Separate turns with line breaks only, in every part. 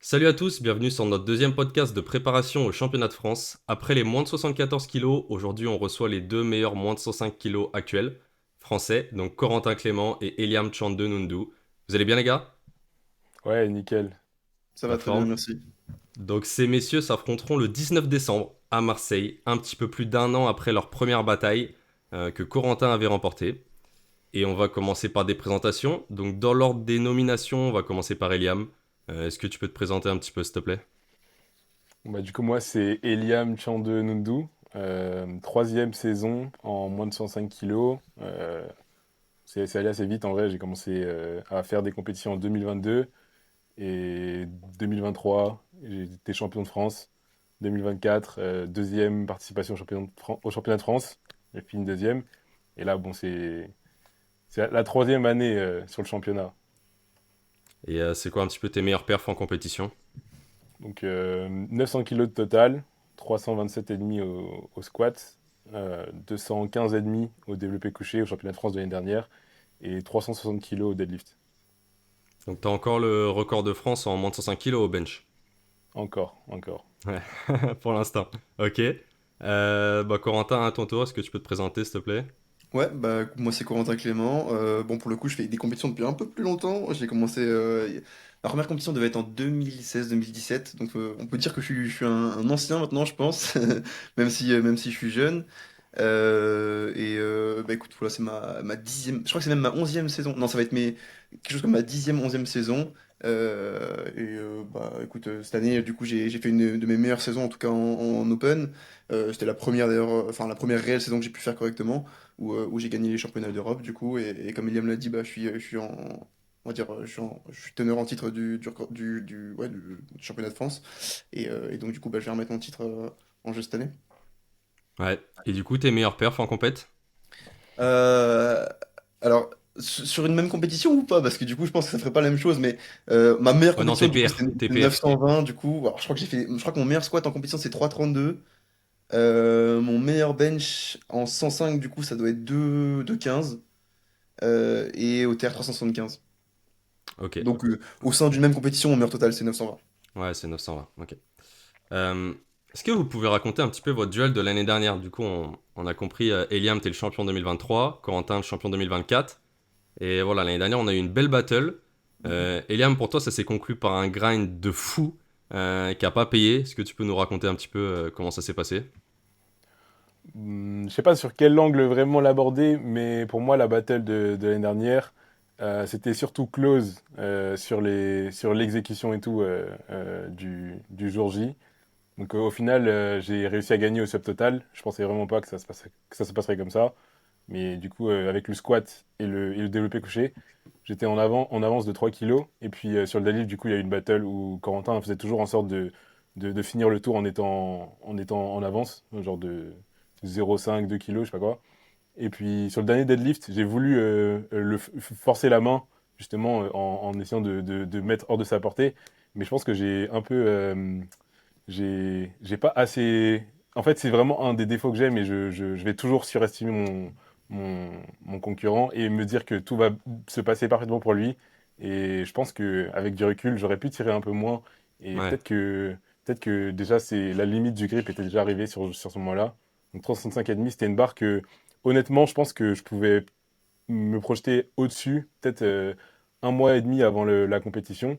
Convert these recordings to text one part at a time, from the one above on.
Salut à tous, bienvenue sur notre deuxième podcast de préparation au championnat de France. Après les moins de 74 kilos, aujourd'hui on reçoit les deux meilleurs moins de 105 kilos actuels, français, donc Corentin Clément et Eliam Chande Nundu. Vous allez bien les gars?
Ouais, nickel.
Ça
La
va très bien,
forme?
merci.
Donc ces messieurs s'affronteront le 19 décembre à Marseille, un petit peu plus d'un an après leur première bataille que Corentin avait remportée. Et on va commencer par des présentations. Donc dans l'ordre des nominations, on va commencer par Eliam. Est-ce que tu peux te présenter un petit peu s'il te plaît?
Du coup, moi, c'est Eliam Chande Nundu. Troisième saison en moins de 105 kilos. C'est allé assez vite en vrai. J'ai commencé à faire des compétitions en 2022 et 2023, j'ai été champion de France. 2024, deuxième participation au championnat de France. J'ai fini deuxième. Et là, bon, c'est la troisième année sur le championnat.
Et c'est quoi un petit peu tes meilleurs perfs en compétition?
900 kilos de total, 327,5 au squat, 215,5 au développé couché au championnat de France de l'année dernière et 360 kilos au deadlift.
Donc t'as encore le record de France en moins de 105 kilos au bench.
Encore, encore.
Ouais, pour l'instant. Ok. Corentin, à ton tour, est-ce que tu peux te présenter s'il te plaît?
Ouais, bah moi c'est Corentin Clément. Bon pour le coup je fais des compétitions depuis un peu plus longtemps. J'ai commencé la première compétition devait être en 2016-2017, donc on peut dire que je suis un ancien maintenant je pense, même si je suis jeune. Bah écoute voilà c'est ma dixième, je crois que c'est même ma onzième saison. Non ça va être quelque chose comme ma dixième, onzième saison. Bah écoute cette année du coup j'ai fait une de mes meilleures saisons en tout cas en open. C'était la première d'ailleurs, enfin la première réelle saison que j'ai pu faire correctement où j'ai gagné les championnats d'Europe du coup et comme Eliam l'a dit bah je suis en on va dire je suis teneur en titre du championnat de France et donc du coup bah je vais remettre mon titre en jeu cette année.
Ouais. Et du coup, tes meilleurs perfs en compète?
Euh, alors sur une même compétition ou pas parce que du coup je pense que ça ferait pas la même chose mais ma meilleure
Oh non,
compétition du coup c'était
Tes
c'était
PR.
920 du coup. Alors, je crois que mon meilleur squat en compétition c'est 332. Mon meilleur bench en 105 du coup ça doit être 2,15 et au TR 375.
Ok.
Donc au sein d'une même compétition, mon meilleur total c'est 920.
Ouais, c'est 920. Ok. Euh, Est-ce que vous pouvez raconter un petit peu votre duel de l'année dernière? Du coup, on a compris, Eliam, t'es le champion 2023, Corentin, le champion 2024. Et voilà, l'année dernière, on a eu une belle battle. Eliam, pour toi, ça s'est conclu par un grind de fou qui a pas payé. Est-ce que tu peux nous raconter un petit peu comment ça s'est passé?
Je sais pas sur quel angle vraiment l'aborder, mais pour moi, la battle de l'année dernière, c'était surtout close sur l'exécution et tout du jour J. Donc au final, j'ai réussi à gagner au subtotal. Je pensais vraiment pas que ça se passerait comme ça. Mais du coup, avec le squat et le développé couché, j'étais en avance de 3 kilos. Et puis sur le deadlift, du coup, il y a eu une battle où Corentin faisait toujours en sorte de finir le tour en étant en avance, genre de 0,5, 2 kilos, je sais pas quoi. Et puis sur le dernier deadlift, j'ai voulu forcer la main, justement, en essayant de mettre hors de sa portée. Mais je pense que j'ai un peu j'ai pas assez. En fait, c'est vraiment un des défauts que j'ai, mais je vais toujours surestimer mon concurrent et me dire que tout va se passer parfaitement pour lui. Et je pense qu'avec du recul, j'aurais pu tirer un peu moins. Et
Ouais.
peut-être que déjà, c'est la limite du grip était déjà arrivée sur ce moment-là. Donc 365,5, c'était une barre que, honnêtement, je pense que je pouvais me projeter au-dessus, peut-être un mois et demi avant la compétition.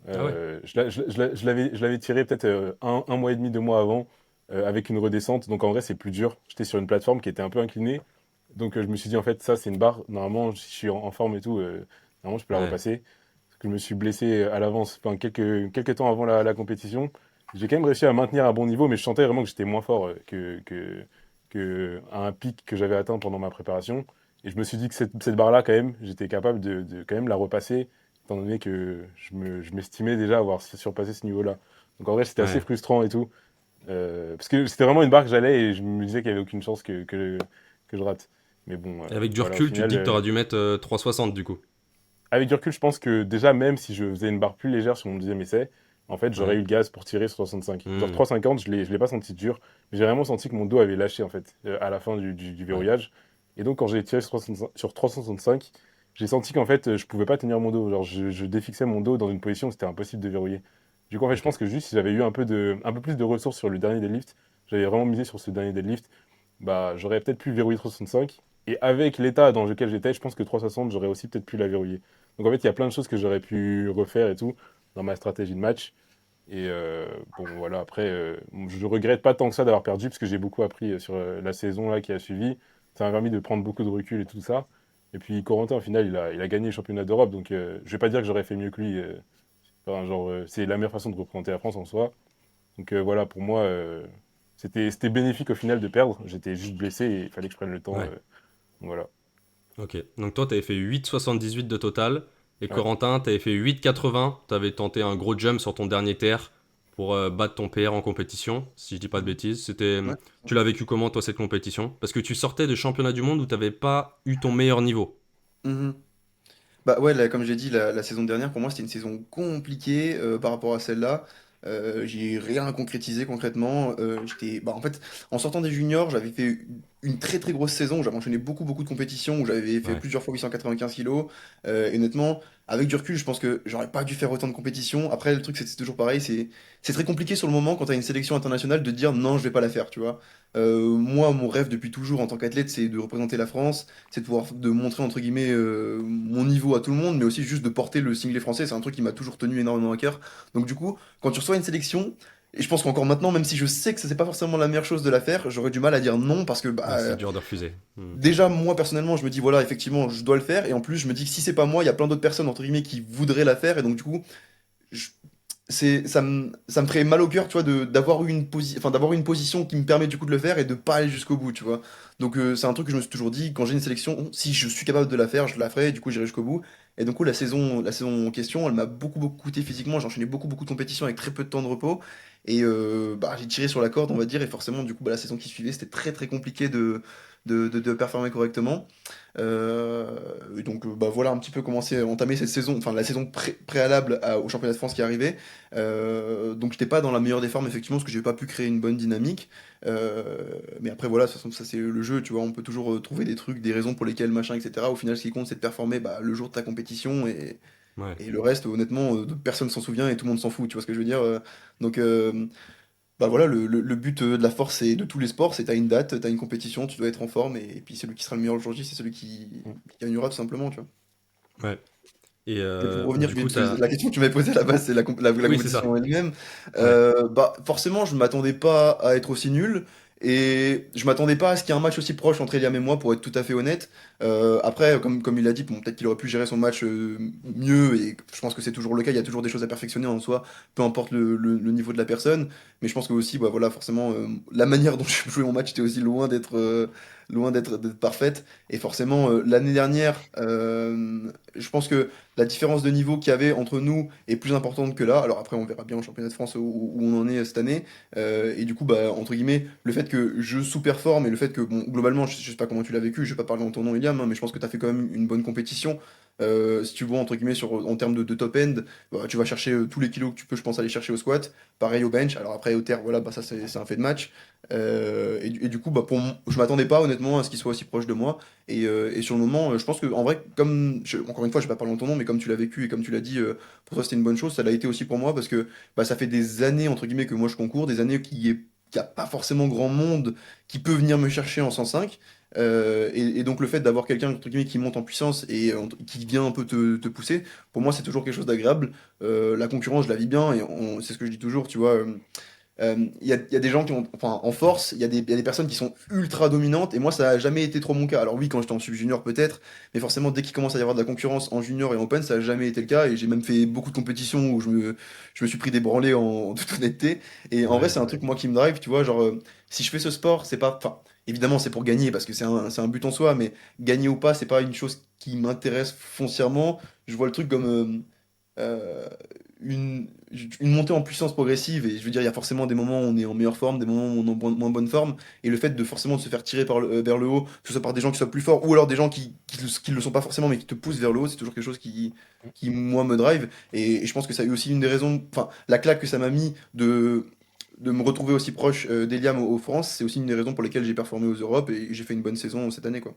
Ah ouais.
Je l'avais tiré peut-être un mois et demi, 2 mois avant, avec une redescente. Donc en vrai, c'est plus dur. J'étais sur une plateforme qui était un peu inclinée. Donc je me suis dit, en fait, ça, c'est une barre. Normalement, si je suis en forme et tout, normalement, je peux la
Ouais.
repasser. Parce que je me suis blessé à l'avance, enfin, quelques temps avant la compétition. J'ai quand même réussi à maintenir un bon niveau, mais je sentais vraiment que j'étais moins fort que à un pic que j'avais atteint pendant ma préparation. Et je me suis dit que cette barre-là, quand même, j'étais capable de quand même la repasser étant donné que je m'estimais déjà avoir surpassé ce niveau-là. Donc en vrai, c'était assez
Ouais.
frustrant et tout. Parce que c'était vraiment une barre que j'allais et je me disais qu'il n'y avait aucune chance que je rate. Mais bon,
Et avec du
voilà, au
recul, tu te
final,
dis que t'aurais dû mettre 360 du coup.
avec du recul, je pense que déjà, même si je faisais une barre plus légère sur mon deuxième essai, en fait, j'aurais eu
Ouais.
le gaz pour tirer sur 65. Genre
Hmm.
3,50, je l'ai pas senti dur, mais j'ai vraiment senti que mon dos avait lâché, en fait, à la fin du
Ouais.
verrouillage. Et donc, quand j'ai tiré sur 365, j'ai senti qu'en fait, je pouvais pas tenir mon dos. Genre, je défixais mon dos dans une position où c'était impossible de verrouiller. Du coup, en fait, je
Ok.
pense que juste si j'avais eu un peu plus de ressources sur le dernier deadlift, j'avais vraiment misé sur ce dernier deadlift, bah, j'aurais peut-être pu verrouiller 365. Et avec l'état dans lequel j'étais, je pense que 360, j'aurais aussi peut-être pu la verrouiller. Donc en fait, il y a plein de choses que j'aurais pu refaire et tout dans ma stratégie de match. Et bon, voilà, après, je regrette pas tant que ça d'avoir perdu, parce que j'ai beaucoup appris sur la saison là, qui a suivi. Ça m'a permis de prendre beaucoup de recul et tout ça. Et puis Corentin, au final, il a gagné le championnat d'Europe, donc je vais pas dire que j'aurais fait mieux que lui. Enfin, genre, c'est la meilleure façon de représenter la France en soi. Donc voilà, pour moi, c'était bénéfique au final de perdre. J'étais juste blessé et il fallait que je prenne le temps.
Ouais.
Voilà.
Ok. Donc toi, t'avais fait 8,78 de total. Et
Ouais.
Corentin, t'avais fait 8,80. T'avais tenté un gros jump sur ton dernier terre pour battre ton PR en compétition, si je dis pas de
Mhm.
bêtises. C'était,
Ouais.
tu l'as vécu comment, toi, cette compétition? Parce que tu sortais de championnat du monde où t'avais pas eu ton meilleur niveau.
Mhm. Bah ouais, comme j'ai dit, la saison dernière, pour moi, c'était une saison compliquée par rapport à celle-là. J'ai rien concrétisé concrètement. Bah, en fait, en sortant des juniors, j'avais fait une très très grosse saison. J'avais enchaîné beaucoup de compétitions où j'avais fait
Ouais.
plusieurs fois 895 kilos. Et honnêtement, avec du recul, je pense que j'aurais pas dû faire autant de compétitions. Après, le truc, c'est toujours pareil. C'est très compliqué sur le moment quand tu as une sélection internationale de te dire non, je vais pas la faire, tu vois. Moi, mon rêve depuis toujours en tant qu'athlète, c'est de représenter la France, c'est de pouvoir de montrer entre guillemets mon niveau à tout le monde, mais aussi juste de porter le singlet français. C'est un truc qui m'a toujours tenu énormément à cœur. Donc du coup, quand tu reçois une sélection, et je pense qu'encore maintenant, même si je sais que ça c'est pas forcément la meilleure chose de la faire, j'aurais du mal à dire non parce que bah,
Ouais, c'est dur de refuser.
déjà moi personnellement, je me dis voilà effectivement je dois le faire, et en plus je me dis que si c'est pas moi, il y a plein d'autres personnes entre guillemets qui voudraient la faire, et donc du coup je- ça me ferait mal au cœur, tu vois, d'avoir eu d'avoir eu une position qui me permet du coup de le faire et de pas aller jusqu'au bout, tu vois. Donc c'est un truc que je me suis toujours dit, quand j'ai une sélection, si je suis capable de la faire, je la ferai, et du coup j'irai jusqu'au bout. Et donc la saison en question, elle m'a beaucoup coûté physiquement, j'ai enchaîné beaucoup de compétitions avec très peu de temps de repos. Et bah, j'ai tiré sur la corde, on va dire, et forcément, du coup, bah, la saison qui suivait, c'était très compliqué de performer correctement. Et donc bah, voilà un petit peu comment c'est entamé cette saison, enfin la saison préalable au championnat de France qui arrivait. Donc j'étais pas dans la meilleure des formes effectivement parce que j'ai pas pu créer une bonne dynamique. Mais après voilà, de toute façon, ça c'est le jeu, tu vois, on peut toujours trouver des trucs, des raisons pour lesquelles machin, etc. Au final ce qui compte c'est de performer bah, le jour de ta compétition,
Ouais.
et le reste honnêtement personne s'en souvient et tout le monde s'en fout, tu vois ce que je veux dire. Donc bah voilà, le but de la force et de tous les sports, c'est t'as une date, t'as une compétition, tu dois être en forme, et puis celui qui sera le meilleur le jour J, c'est celui qui gagnera tout simplement, tu vois.
Ouais. Et
Et pour revenir,
du coup,
parce que
t'as.
la question que tu m'avais posée à la base, c'est la
Oui, c'est
compétition
ça.
elle-même.
Ouais.
Bah forcément, je m'attendais pas à être aussi nul, et je m'attendais pas à ce qu'il y ait un match aussi proche entre Eliam et moi, pour être tout à fait honnête. Après, comme il a dit, bon, peut-être qu'il aurait pu gérer son match mieux, et je pense que c'est toujours le cas, il y a toujours des choses à perfectionner en soi, peu importe le niveau de la personne. Mais je pense que aussi, bah voilà, forcément, la manière dont je jouais mon match était aussi loin d'être parfaite. Et forcément, l'année dernière, je pense que la différence de niveau qu'il y avait entre nous est plus importante que là. Alors après, on verra bien au championnat de France où on en est cette année. Et du coup, bah, entre guillemets, le fait que je sous-performe, et le fait que, bon, globalement, je sais pas comment tu l'as vécu, je vais pas parler en ton nom, William, hein, mais je pense que tu as fait quand même une bonne compétition. Si tu vois, entre guillemets, en termes de top end, bah, tu vas chercher tous les kilos que tu peux, je pense, aller chercher au squat. Pareil au bench. Alors après, au terre, voilà, bah, ça, c'est un fait de match. Et du coup, bah, je m'attendais pas, honnêtement, à ce qu'il soit aussi proche de moi. Et sur le moment, je pense que en vrai, encore une fois, je vais pas parler en ton nom, mais comme tu l'as vécu et comme tu l'as dit, pour toi c'était une bonne chose, ça l'a été aussi pour moi parce que bah, ça fait des années entre guillemets que moi je concours, des années qu'il y a pas forcément grand monde qui peut venir me chercher en 105. Et donc le fait d'avoir quelqu'un entre guillemets qui monte en puissance et qui vient un peu te pousser, pour moi c'est toujours quelque chose d'agréable. La concurrence, je la vis bien, et c'est ce que je dis toujours, tu vois. Il y a des gens qui ont, enfin, en force, il y a des personnes qui sont ultra dominantes, et moi, ça a jamais été trop mon cas. Alors oui, quand j'étais en sub-junior, peut-être, mais forcément, dès qu'il commence à y avoir de la concurrence en junior et en open, ça a jamais été le cas, et j'ai même fait beaucoup de compétitions où je me suis pris des branlées en toute honnêteté. Et en vrai,
Ouais.
c'est un truc, moi, qui me drive, tu vois, genre, si je fais ce sport, c'est pas, enfin, évidemment, c'est pour gagner, parce que c'est un but en soi, mais gagner ou pas, c'est pas une chose qui m'intéresse foncièrement. Je vois le truc comme, euh, une, une montée en puissance progressive. Et je veux dire, il y a forcément des moments où on est en meilleure forme, des moments où on est en moins bonne forme, et le fait de forcément de se faire tirer vers le haut, que ce soit par des gens qui soient plus forts, ou alors des gens qui le sont pas forcément mais qui te poussent vers le haut, c'est toujours quelque chose qui moi me drive. Et je pense que ça a eu aussi une des raisons, enfin la claque que ça m'a mis de me retrouver aussi proche d'Eliam au France, c'est aussi une des raisons pour lesquelles j'ai performé aux Europes et j'ai fait une bonne saison cette année, quoi.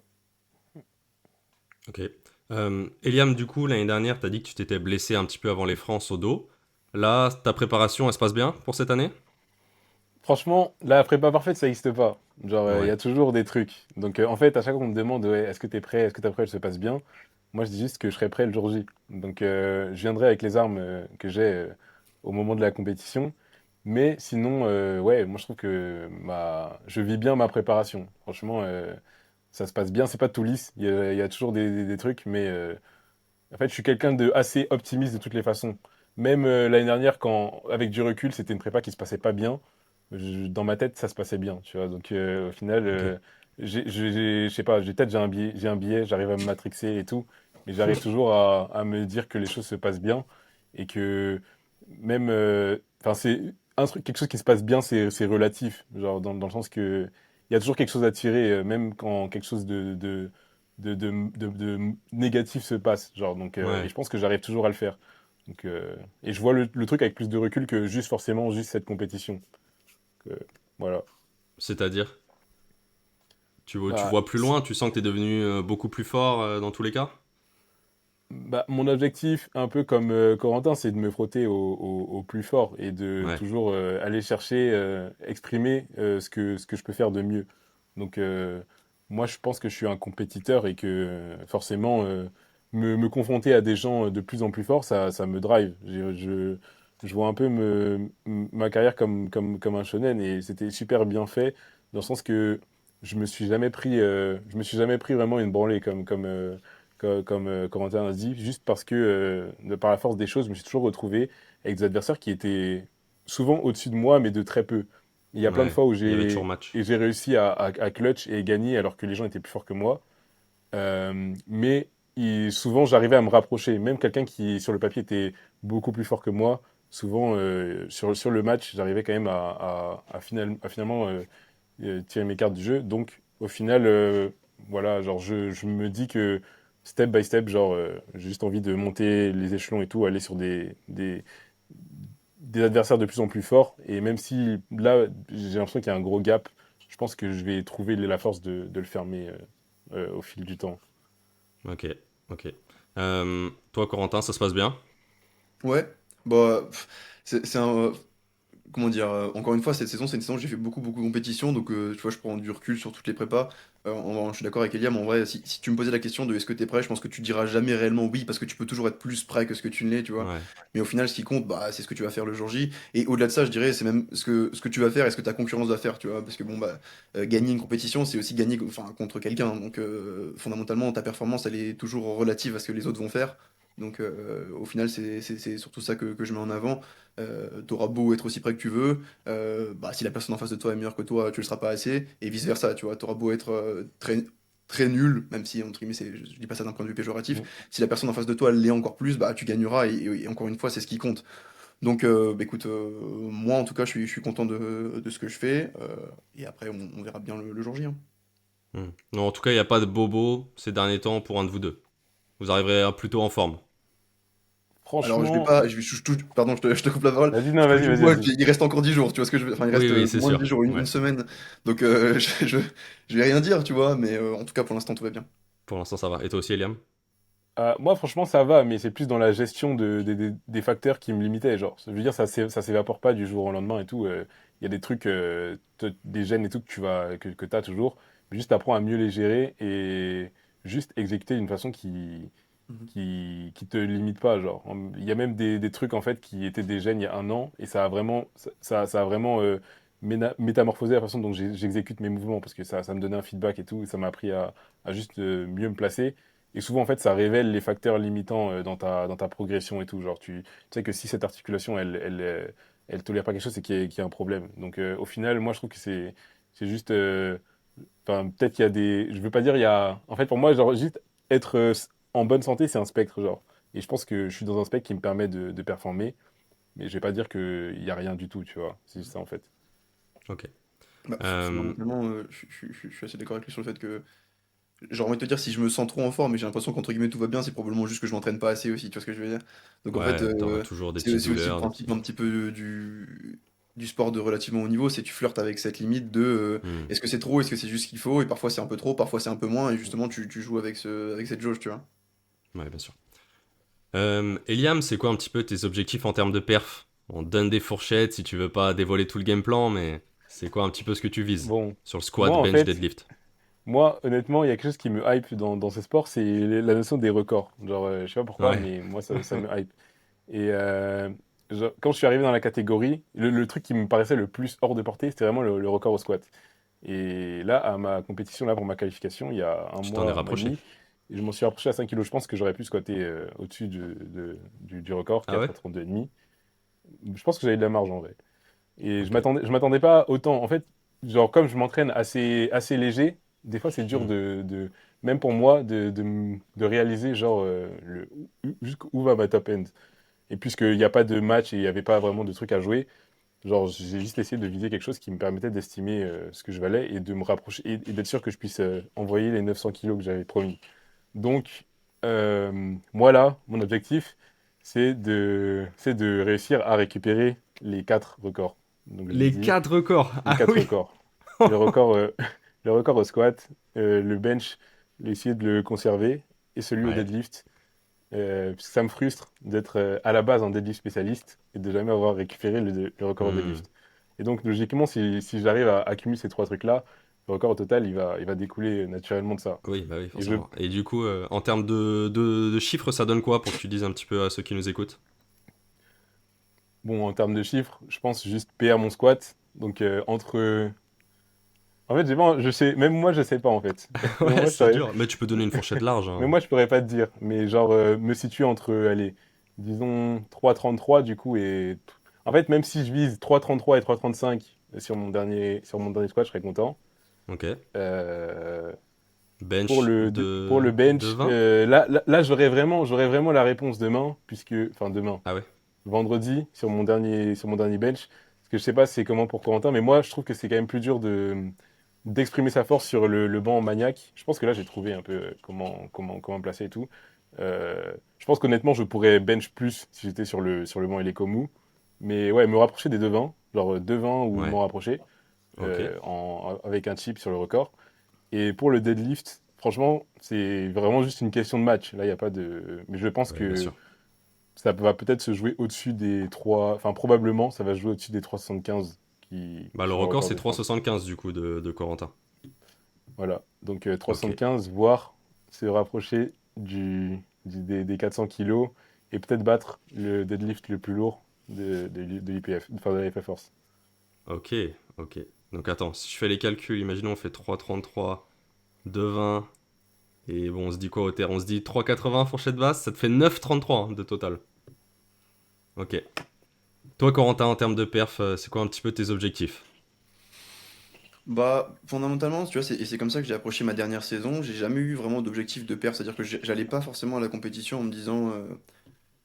Ok. Eliam, du coup, l'année dernière, t'as dit que tu t'étais blessé un petit peu avant les France au dos. Là, ta préparation, elle se passe bien pour cette année?
Franchement, la prépa parfaite, ça n'existe pas. Genre, il y
Ouais,
a toujours des trucs. Donc, en fait, à chaque fois qu'on me demande, ouais, est-ce que t'es prêt, est-ce que ta prépa elle se passe bien, moi, je dis juste que je serai prêt le jour J. Donc, je viendrai avec les armes que j'ai au moment de la compétition. Mais sinon, ouais, moi, je trouve que je vis bien ma préparation. Franchement, ça se passe bien. C'est pas tout lisse. Il y a toujours des trucs, mais en fait, je suis quelqu'un de assez optimiste de toutes les façons. Même l'année dernière, quand, avec du recul, c'était une prépa qui se passait pas bien. Dans ma tête, ça se passait bien, tu vois. Donc, au final,
ok.
je sais pas, peut-être j'ai un biais, j'arrive à me matrixer et tout, mais j'arrive toujours à me dire que les choses se passent bien et que même, enfin, c'est un truc, quelque chose qui se passe bien, c'est relatif, genre dans le sens que il y a toujours quelque chose à tirer, même quand quelque chose de négatif se passe, genre. Donc, et
Ouais.
je pense que j'arrive toujours à le faire. Donc, et je vois le truc avec plus de recul que juste forcément juste cette compétition. Donc, voilà.
C'est-à-dire, tu
Bah,
vois plus loin, tu sens que t'es devenu beaucoup plus fort dans tous les cas?
mon objectif, un peu comme Corentin, c'est de me frotter au plus fort et de
Ouais,
toujours aller chercher, exprimer ce que je peux faire de mieux. Donc, moi, je pense que je suis un compétiteur et que forcément, me confronter à des gens de plus en plus forts, ça me drive. Je vois un peu ma carrière comme un shonen et c'était super bien fait dans le sens que je me suis jamais pris vraiment une branlée comme Corentin a dit, juste parce que, par la force des choses, je me suis toujours retrouvé avec des adversaires qui étaient souvent au-dessus de moi, mais de très peu. Il y a plein de
ouais.
fois où
Il y avait toujours match.
j'ai réussi à clutch et gagner alors que les gens étaient plus forts que moi. Mais souvent, j'arrivais à me rapprocher. Même quelqu'un qui, sur le papier, était beaucoup plus fort que moi, souvent, sur le match, j'arrivais quand même à finalement tirer mes cartes du jeu. Donc, au final, voilà, genre, je me dis que step by step, genre, j'ai juste envie de monter les échelons et tout, aller sur des adversaires de plus en plus forts. Et même si là, j'ai l'impression qu'il y a un gros gap, je pense que je vais trouver la force de le fermer au fil du temps.
Ok, ok. Toi, Corentin, ça se passe bien?
Ouais, bah, c'est un. Comment dire, encore une fois, cette saison, c'est une saison où j'ai fait beaucoup de compétitions, donc tu vois, je prends du recul sur toutes les prépas. Je suis d'accord avec Eliam, en vrai, si tu me posais la question de est-ce que t'es prêt, je pense que tu diras jamais réellement oui, parce que tu peux toujours être plus prêt que ce que tu ne l'es, tu vois.
Ouais,
Mais au final, ce qui compte, bah, c'est ce que tu vas faire le jour J. Et au-delà de ça, je dirais, c'est même ce que tu vas faire et ce que ta concurrence va faire, tu vois. Parce que bon, bah, gagner une compétition, c'est aussi gagner enfin, contre quelqu'un. Donc fondamentalement, ta performance, elle est toujours relative à ce que les autres vont faire. Donc au final, c'est surtout ça que je mets en avant. T'auras beau être aussi près que tu veux, bah, si la personne en face de toi est meilleure que toi, tu le seras pas assez, et vice-versa, tu vois. T'auras beau être très nul, même si, entre guillemets, je dis pas ça d'un point de vue péjoratif,
Mm.
si la personne en face de toi l'est encore plus, bah, tu gagneras, et encore une fois, c'est ce qui compte. Donc, bah, écoute, moi, en tout cas, je suis content de ce que je fais, et après, on verra bien le jour J, hein.
hmm. Non, en tout cas, il n'y a pas de bobo ces derniers temps pour un de vous deux. Vous arriverez plutôt en forme.
Alors, je vais
Franchement,
pas, pardon, je te coupe la parole.
vas-y, non, vas-y,
Je
vas-y,
vois
vas-y.
qu'il reste encore 10 jours, tu vois ce que je veux. Enfin, il
Oui,
reste
oui, c'est
moins de
sûr.
10 jours, une
Ouais.
semaine. Donc, je vais rien dire, tu vois, mais en tout cas, pour l'instant, tout va bien.
Pour l'instant, ça va. Et toi aussi, Eliam?
Moi, franchement, ça va, mais c'est plus dans la gestion des facteurs qui me limitaient. Genre, je veux dire, ça s'évapore pas du jour au lendemain et tout. Il y a des trucs, des gènes et tout que tu as toujours. Mais juste apprends à mieux les gérer et juste exécuter d'une façon
Mhm.
qui te limite pas. Genre, il y a même des trucs en fait qui étaient des gènes il y a un an et ça a vraiment métamorphosé la façon dont j'exécute mes mouvements parce que ça me donnait un feedback et tout. Et ça m'a appris à juste mieux me placer. Et souvent, en fait, ça révèle les facteurs limitants dans ta progression et tout. Genre, tu sais que si cette articulation, elle tolère pas quelque chose, c'est qu'il y a un problème. Donc, au final, moi, je trouve que c'est juste. Enfin, peut-être qu'il y a des. Je veux pas dire, il y a. En fait, pour moi, genre, juste être en bonne santé, c'est un spectre, genre. Et je pense que je suis dans un spectre qui me permet de performer. Mais je vais pas dire qu'il y a rien du tout, tu vois. C'est juste ça, en fait.
Ok.
Bah,
Euh,
fondamentalement, je suis assez d'accord avec lui sur le fait que. J'ai envie de te dire, si je me sens trop en forme et j'ai l'impression qu'entre guillemets tout va bien, c'est probablement juste que je m'entraîne pas assez aussi, tu vois ce que je veux dire? Donc en fait,
ouais, t'auras toujours des
c'est
petites
c'est aussi le
douleurs, des
principe
petits.
un petit peu du sport de relativement haut niveau, c'est tu flirtes avec cette limite de
Hmm.
est-ce que c'est trop, est-ce que c'est juste ce qu'il faut, et parfois c'est un peu trop, parfois c'est un peu moins, et justement tu joues avec cette jauge, tu vois.
Ouais, bien sûr. Eliam, c'est quoi un petit peu tes objectifs en termes de perf? On te donne des fourchettes si tu veux pas dévoiler tout le game plan, mais c'est quoi un petit peu ce que tu vises
Bon,
sur le squat,
moi en
bench,
fait,
deadlift?
honnêtement, il y a quelque chose qui me hype dans ces sports, c'est la notion des records. Genre, je sais pas pourquoi,
Ouais.
mais moi, ça me hype. Et quand je suis arrivé dans la catégorie, le truc qui me paraissait le plus hors de portée, c'était vraiment le record au squat. Et là, à ma compétition, là, pour ma qualification, il y a
Tu t'en es
un mois et
rapproché.
demi, et je m'en suis rapproché à 5 kilos. Je pense que j'aurais pu squatter au-dessus du record,
Ah ouais?
4,32,5. Je pense que j'avais de la marge en vrai. Et
Ok.
je m'attendais pas autant. En fait, genre, comme je m'entraîne assez léger, des fois, c'est dur
Mhm.
même pour moi, de réaliser, genre, jusqu'où va ma top end. Et puisqu'il n'y a pas de match et il n'y avait pas vraiment de truc à jouer, genre, j'ai juste essayé de viser quelque chose qui me permettait d'estimer ce que je valais et de me rapprocher et d'être sûr que je puisse envoyer les 900 kilos que j'avais promis. Donc, moi là, mon objectif, c'est de réussir à récupérer les 4 records. Donc, j'ai
Les
dit
4 records.
les
Ah
4
oui.
records. Le record, le record au squat, le bench, essayer de le conserver, et celui au
Ouais.
deadlift. Parce que ça me frustre d'être à la base un deadlift spécialiste et de jamais avoir récupéré le record au
Hmm.
deadlift. Et donc, logiquement, si j'arrive à accumuler ces 3 trucs-là, le record au total, il va découler naturellement de ça.
Oui, bah oui,
Et je,
forcément. Et du coup, en termes de chiffres, ça donne quoi pour que tu dises un petit peu à ceux qui nous écoutent?
bon, en termes de chiffres, je pense juste PR mon squat. Donc, en fait, je sais, même moi, je sais pas, en fait. Même
Ouais,
moi, je
c'est
saurais-
dur. Mais tu peux donner une fourchette large,
Mais
hein.
moi, je pourrais pas te dire. Mais genre, me situer entre, allez, disons 3,33 du coup. En fait, même si je vise 3,33 et 3,35 sur mon dernier squat, je serais content.
Ok.
Euh,
Bench
pour le
de
bench,
20?
là j'aurais vraiment la réponse demain, enfin demain,
Ah ouais.
vendredi, sur mon dernier bench. Parce que je sais pas c'est comment pour Corentin, mais moi, je trouve que c'est quand même plus dur d'exprimer sa force sur le banc maniaque. Je pense que là, j'ai trouvé un peu comment me placer et tout. Je pense qu'honnêtement, je pourrais bench plus si j'étais sur le banc Elekomu. Mais ouais, me rapprocher des devants, genre devant ou
Ouais.
m'en rapprocher,
Ok.
avec un chip sur le record. Et pour le deadlift, franchement, c'est vraiment juste une question de match. Là, il n'y a pas de. Mais je pense
Ouais, bien
que
sûr.
ça va peut-être se jouer au-dessus des 3. Enfin, probablement, ça va se jouer au-dessus des 3,75
Bah,
qui
le
sont le
record,
record
c'est
de France.
3,75 du coup de Corentin.
Voilà. Donc
Ok.
3,75, voire se rapprocher des 400 kilos et peut-être battre le deadlift le plus lourd de l'IPF, enfin de la FF Force.
Ok. Ok. Donc attends, si je fais les calculs, imaginons on fait 3,33, 2,20. Et bon, on se dit quoi au terre? On se dit 3,80 fourchette basse, ça te fait 9,33 de total. Ok. Toi, Corentin, en termes de perf, c'est quoi un petit peu tes objectifs?
Bah, fondamentalement, tu vois, et c'est comme ça que j'ai approché ma dernière saison. J'ai jamais eu vraiment d'objectif de perf, c'est-à-dire que j'allais pas forcément à la compétition en me disant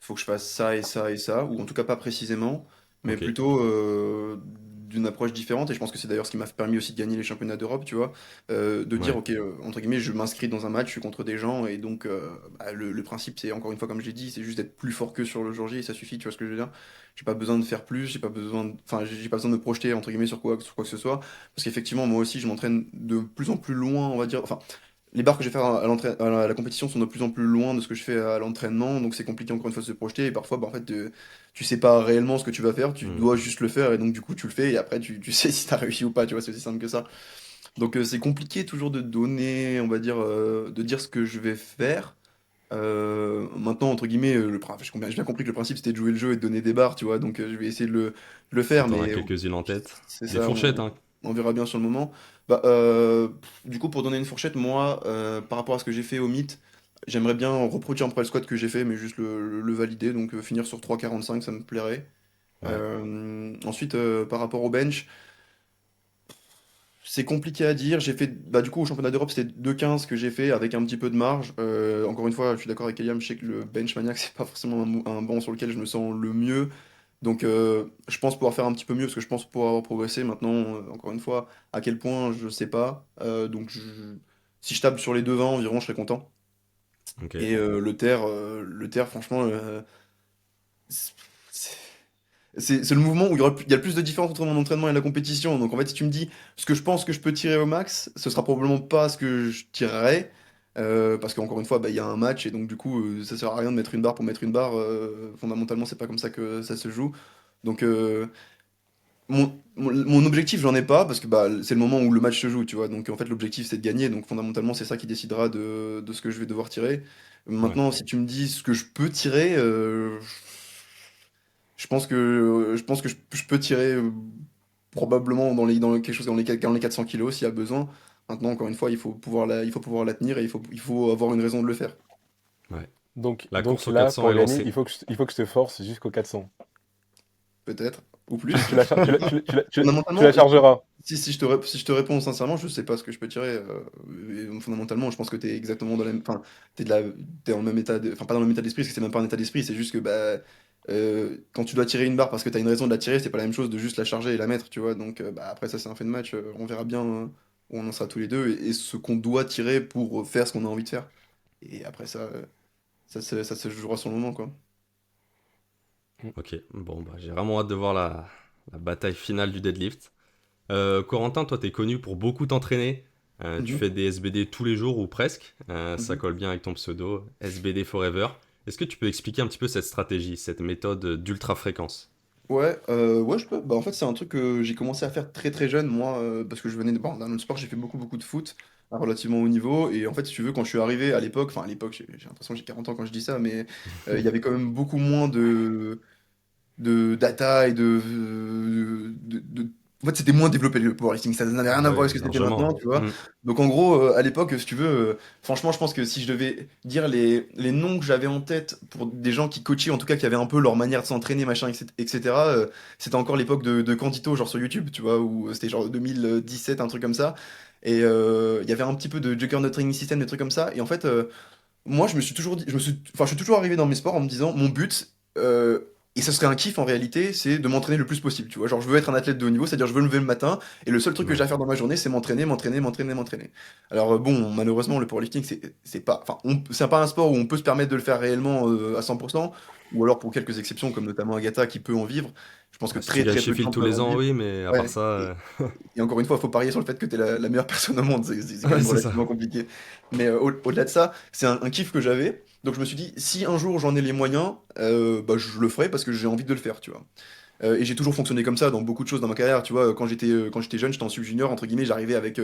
faut que je fasse ça et ça et ça, ou en tout cas pas précisément, mais
Ok.
plutôt d'une approche différente. Et je pense que c'est d'ailleurs ce qui m'a permis aussi de gagner les championnats d'Europe, tu vois, de dire
Ouais.
ok, entre guillemets, je m'inscris dans un match, je suis contre des gens, et donc bah, le principe, c'est encore une fois comme je l'ai dit, c'est juste d'être plus fort que sur le jour J et ça suffit, tu vois ce que je veux dire. J'ai pas besoin de faire plus, j'ai pas besoin enfin j'ai pas besoin de me projeter entre guillemets sur quoi que ce soit, parce qu'effectivement moi aussi je m'entraîne de plus en plus loin, on va dire, enfin les barres que je vais faire à la compétition sont de plus en plus loin de ce que je fais à l'entraînement, donc c'est compliqué encore une fois de se projeter. Et parfois, bah, en fait, tu sais pas réellement ce que tu vas faire, tu
Hmm.
dois juste le faire, et donc du coup, tu le fais, et après, tu sais si t'as réussi ou pas, tu vois, c'est aussi simple que ça. Donc c'est compliqué toujours de donner, on va dire, de dire ce que je vais faire. Maintenant, entre guillemets, j'ai bien compris que le principe c'était de jouer le jeu et de donner des barres, tu vois, donc je vais essayer de le
Si
faire,
t'en as
mais
quelques-unes en tête.
c'est
Des
ça,
fourchettes, hein.
on verra bien sur le moment. Bah, du coup, pour donner une fourchette, moi, par rapport à ce que j'ai fait au Meet, j'aimerais bien reproduire un peu le squat que j'ai fait, mais juste le valider, donc finir sur 3,45, ça me plairait.
Ouais.
Ensuite, par rapport au bench, c'est compliqué à dire. J'ai fait, bah, du coup, au championnat d'Europe, c'était 2,15 que j'ai fait avec un petit peu de marge. Encore une fois, je suis d'accord avec Eliam, je sais que le bench maniac, c'est pas forcément un banc sur lequel je me sens le mieux. Donc, je pense pouvoir faire un petit peu mieux parce que je pense pouvoir avoir progressé. Maintenant, encore une fois, à quel point, je sais pas. Si je tape sur les 2,20 environ, je serais content.
Ok.
Et le terre, franchement, c'est c'est le mouvement où il y a le plus de différence entre mon entraînement et la compétition. Donc en fait, si tu me dis ce que je pense que je peux tirer au max, ce sera probablement pas ce que je tirerai. parce qu'encore une fois, bah, il y a un match et donc du coup, ça sert à rien de mettre une barre pour mettre une barre. Fondamentalement, c'est pas comme ça que ça se joue. Donc, mon objectif, j'en ai pas parce que bah, c'est le moment où le match se joue, tu vois. Donc en fait, l'objectif, c'est de gagner. Donc fondamentalement, c'est ça qui décidera de ce que je vais devoir tirer.
Ouais.
Maintenant, si tu me dis ce que je peux tirer, je pense que je peux tirer probablement dans quelque chose dans les 400 kilos s'il y a besoin. Maintenant, encore une fois, il faut pouvoir la tenir et il faut avoir une raison de le faire.
Ouais. La
Donc
course aux
là,
400
pour
est
gagner,
lancée.
il faut que je te force jusqu'au 400.
Peut-être, ou plus.
Tu
Fondamentalement,
la chargeras.
si je te réponds sincèrement, je sais pas ce que je peux tirer. Et fondamentalement, je pense que t'es exactement dans la même, enfin, t'es dans le même enfin pas dans le même état d'esprit, parce que c'est même pas un état d'esprit, c'est juste que bah, quand tu dois tirer une barre parce que t'as une raison de la tirer, c'est pas la même chose de juste la charger et la mettre, tu vois. Donc bah, après ça c'est un fait de match, on verra bien où on en sera tous les deux et ce qu'on doit tirer pour faire ce qu'on a envie de faire. Et après ça, ça se jouera sur le moment, quoi.
Ok, bon, bah, j'ai vraiment hâte de voir la bataille finale du deadlift. Corentin, toi, t'es connu pour beaucoup t'entraîner. Tu
Mhm.
fais des SBD tous les jours ou presque. Ça
Mhm.
colle bien avec ton pseudo, SBD Forever. Est-ce que tu peux expliquer un petit peu cette stratégie, cette méthode d'ultra fréquence?
Ouais, je peux. Bah, en fait, c'est un truc que j'ai commencé à faire très très jeune, moi, parce que je venais bon, d'un autre sport, j'ai fait beaucoup de foot à relativement haut niveau. Et en fait, si tu veux, quand je suis arrivé à l'époque, enfin à l'époque, j'ai l'impression que j'ai 40 ans quand je dis ça, mais il y avait quand même beaucoup moins de data et En fait, c'était moins développé le powerlifting, ça n'avait rien
Ah
à
bah
voir
oui,
avec ce que c'était
largement.
maintenant, tu vois.
Mm.
Donc en gros, à l'époque, si tu veux, franchement, je pense que si je devais dire les noms que j'avais en tête pour des gens qui coachaient, en tout cas qui avaient un peu leur manière de s'entraîner, machin, etc., c'était encore l'époque de Candito, genre sur YouTube, tu vois, où c'était genre 2017, un truc comme ça. Et il y avait un petit peu de Juggernaut Training System, des trucs comme ça. Et en fait, moi, je me suis toujours dit, enfin, je suis toujours arrivé dans mes sports en me disant, mon but, et ce serait un kiff en réalité, c'est de m'entraîner le plus possible, tu vois. Genre, je veux être un athlète de haut niveau, c'est-à-dire je veux me lever le matin, et le seul truc que j'ai
Ouais.
à faire dans ma journée, c'est m'entraîner. Alors, bon, malheureusement, le powerlifting, c'est pas, enfin, c'est pas un sport où on peut se permettre de le faire réellement à 100%, ou alors pour quelques exceptions, comme notamment Agatha qui peut en vivre. Je pense que
Bah, si tu
très
gagnes
très peu de
Sheffield
gens
tous
peuvent
les
en
ans,
vivre.
oui, mais à part
Ouais.
ça,
Et encore une fois, il faut parier sur le fait que tu es la meilleure personne au monde. C'est quand
ouais,
même
c'est ça.
relativement compliqué. Mais au-delà de ça, c'est un kiff que j'avais. Donc je me suis dit, si un jour j'en ai les moyens, bah, je le ferai parce que j'ai envie de le faire, tu vois. Et j'ai toujours fonctionné comme ça dans beaucoup de choses dans ma carrière. Tu vois, quand j'étais jeune, j'étais en sub-junior, entre guillemets, j'arrivais avec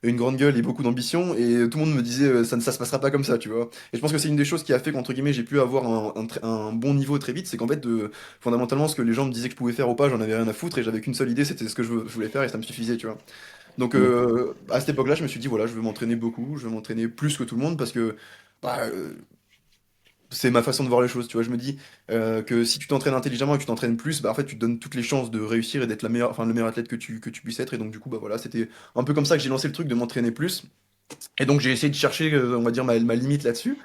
une grande gueule et beaucoup d'ambition. Et tout le monde me disait, ça se passera pas comme ça, tu vois. Et je pense que c'est une des choses qui a fait qu'entre guillemets, j'ai pu avoir un bon niveau très vite. C'est qu'en fait, fondamentalement, ce que les gens me disaient que je pouvais faire ou pas, j'en avais rien à foutre et j'avais qu'une seule idée, c'était ce que je voulais faire et ça me suffisait, tu vois. Donc à cette époque-là, je me suis dit, voilà, je veux m'entraîner beaucoup, je veux m'entraîner plus que tout le monde parce que bah, c'est ma façon de voir les choses. Tu vois, je me dis que si tu t'entraînes intelligemment et que tu t'entraînes plus, bah, en fait, tu te donnes toutes les chances de réussir et d'être enfin, le meilleur athlète que tu puisses être. Et donc, du coup, bah, voilà, c'était un peu comme ça que j'ai lancé le truc de m'entraîner plus. Et donc j'ai essayé de chercher, on va dire, ma limite là-dessus.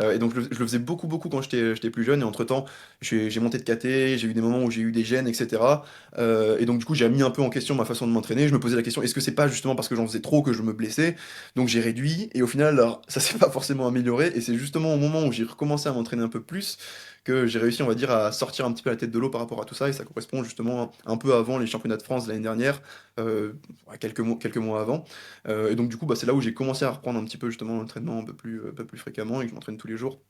Et donc je le faisais beaucoup quand j'étais plus jeune. Et entre-temps, j'ai monté de KT, j'ai eu des moments où j'ai eu des gènes, etc. Et donc du coup, j'ai mis un peu en question ma façon de m'entraîner. Je me posais la question, est-ce que c'est pas justement parce que j'en faisais trop que je me blessais? Donc j'ai réduit. Et au final, alors, ça s'est pas forcément amélioré. Et c'est justement au moment où j'ai recommencé à m'entraîner un peu plus que j'ai réussi, on va dire, à sortir un petit peu la tête de l'eau par rapport à tout ça. Et ça correspond justement un peu avant les championnats de France de l'année dernière, à quelques mois avant. Et donc du coup, bah, c'est là où j'ai commencé à reprendre un petit peu justement l'entraînement un peu plus fréquemment et que je m'entraîne tous les jours.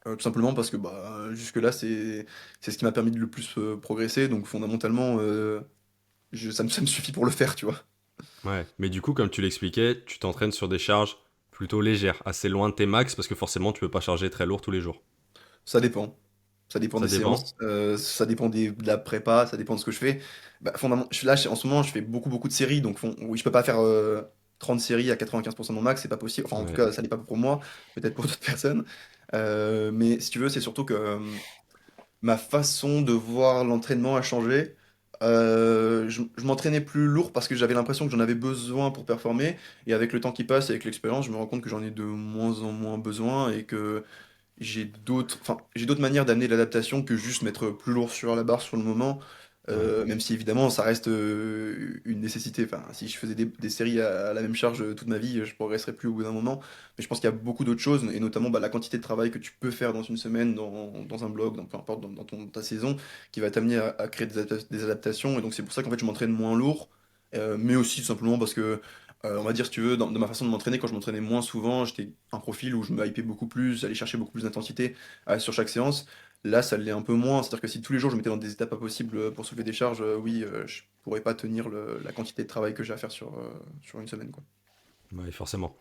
Tout simplement parce que bah, jusque-là, c'est ce qui m'a permis de le plus progresser. Donc fondamentalement, ça me suffit pour le faire, tu vois.
Ouais. Mais du coup, comme tu l'expliquais, tu t'entraînes sur des charges plutôt légères, assez loin de tes max, parce que forcément, tu peux pas charger très lourd tous les jours.
Ça dépend. Ça dépend
Ça
des
dépend.
séances, ça dépend de la prépa, ça dépend de ce que je fais. Bah, là, en ce moment, je fais beaucoup de séries, donc oui, je peux pas faire 30 séries à 95% de mon max, c'est pas possible. Enfin, en tout
Ouais.
cas, ça n'est pas pour moi, peut-être pour d'autres personnes. Mais si tu veux, c'est surtout que ma façon de voir l'entraînement a changé. Je m'entraînais plus lourd parce que j'avais l'impression que j'en avais besoin pour performer. Et avec le temps qui passe, avec l'expérience, je me rends compte que j'en ai de moins en moins besoin et que j'ai d'autres manières d'amener l'adaptation que juste mettre plus lourd sur la barre sur le moment.
Ouais.
Même si évidemment ça reste une nécessité. Enfin, si je faisais des séries à la même charge toute ma vie, je progresserais plus au bout d'un moment. Mais je pense qu'il y a beaucoup d'autres choses, et notamment bah, la quantité de travail que tu peux faire dans une semaine, dans un blog, peu importe, ta saison, qui va t'amener à créer des adaptations. Et donc c'est pour ça qu'en fait je m'entraîne moins lourd, mais aussi tout simplement parce que On va dire, si tu veux, dans ma façon de m'entraîner, quand je m'entraînais moins souvent, j'étais un profil où je me hypais beaucoup plus, j'allais chercher beaucoup plus d'intensité sur chaque séance. Là, ça l'est un peu moins. C'est-à-dire que si tous les jours je mettais dans des étapes pas possibles pour soulever des charges, oui, je pourrais pas tenir la quantité de travail que j'ai à faire sur une semaine, quoi.
Oui, forcément.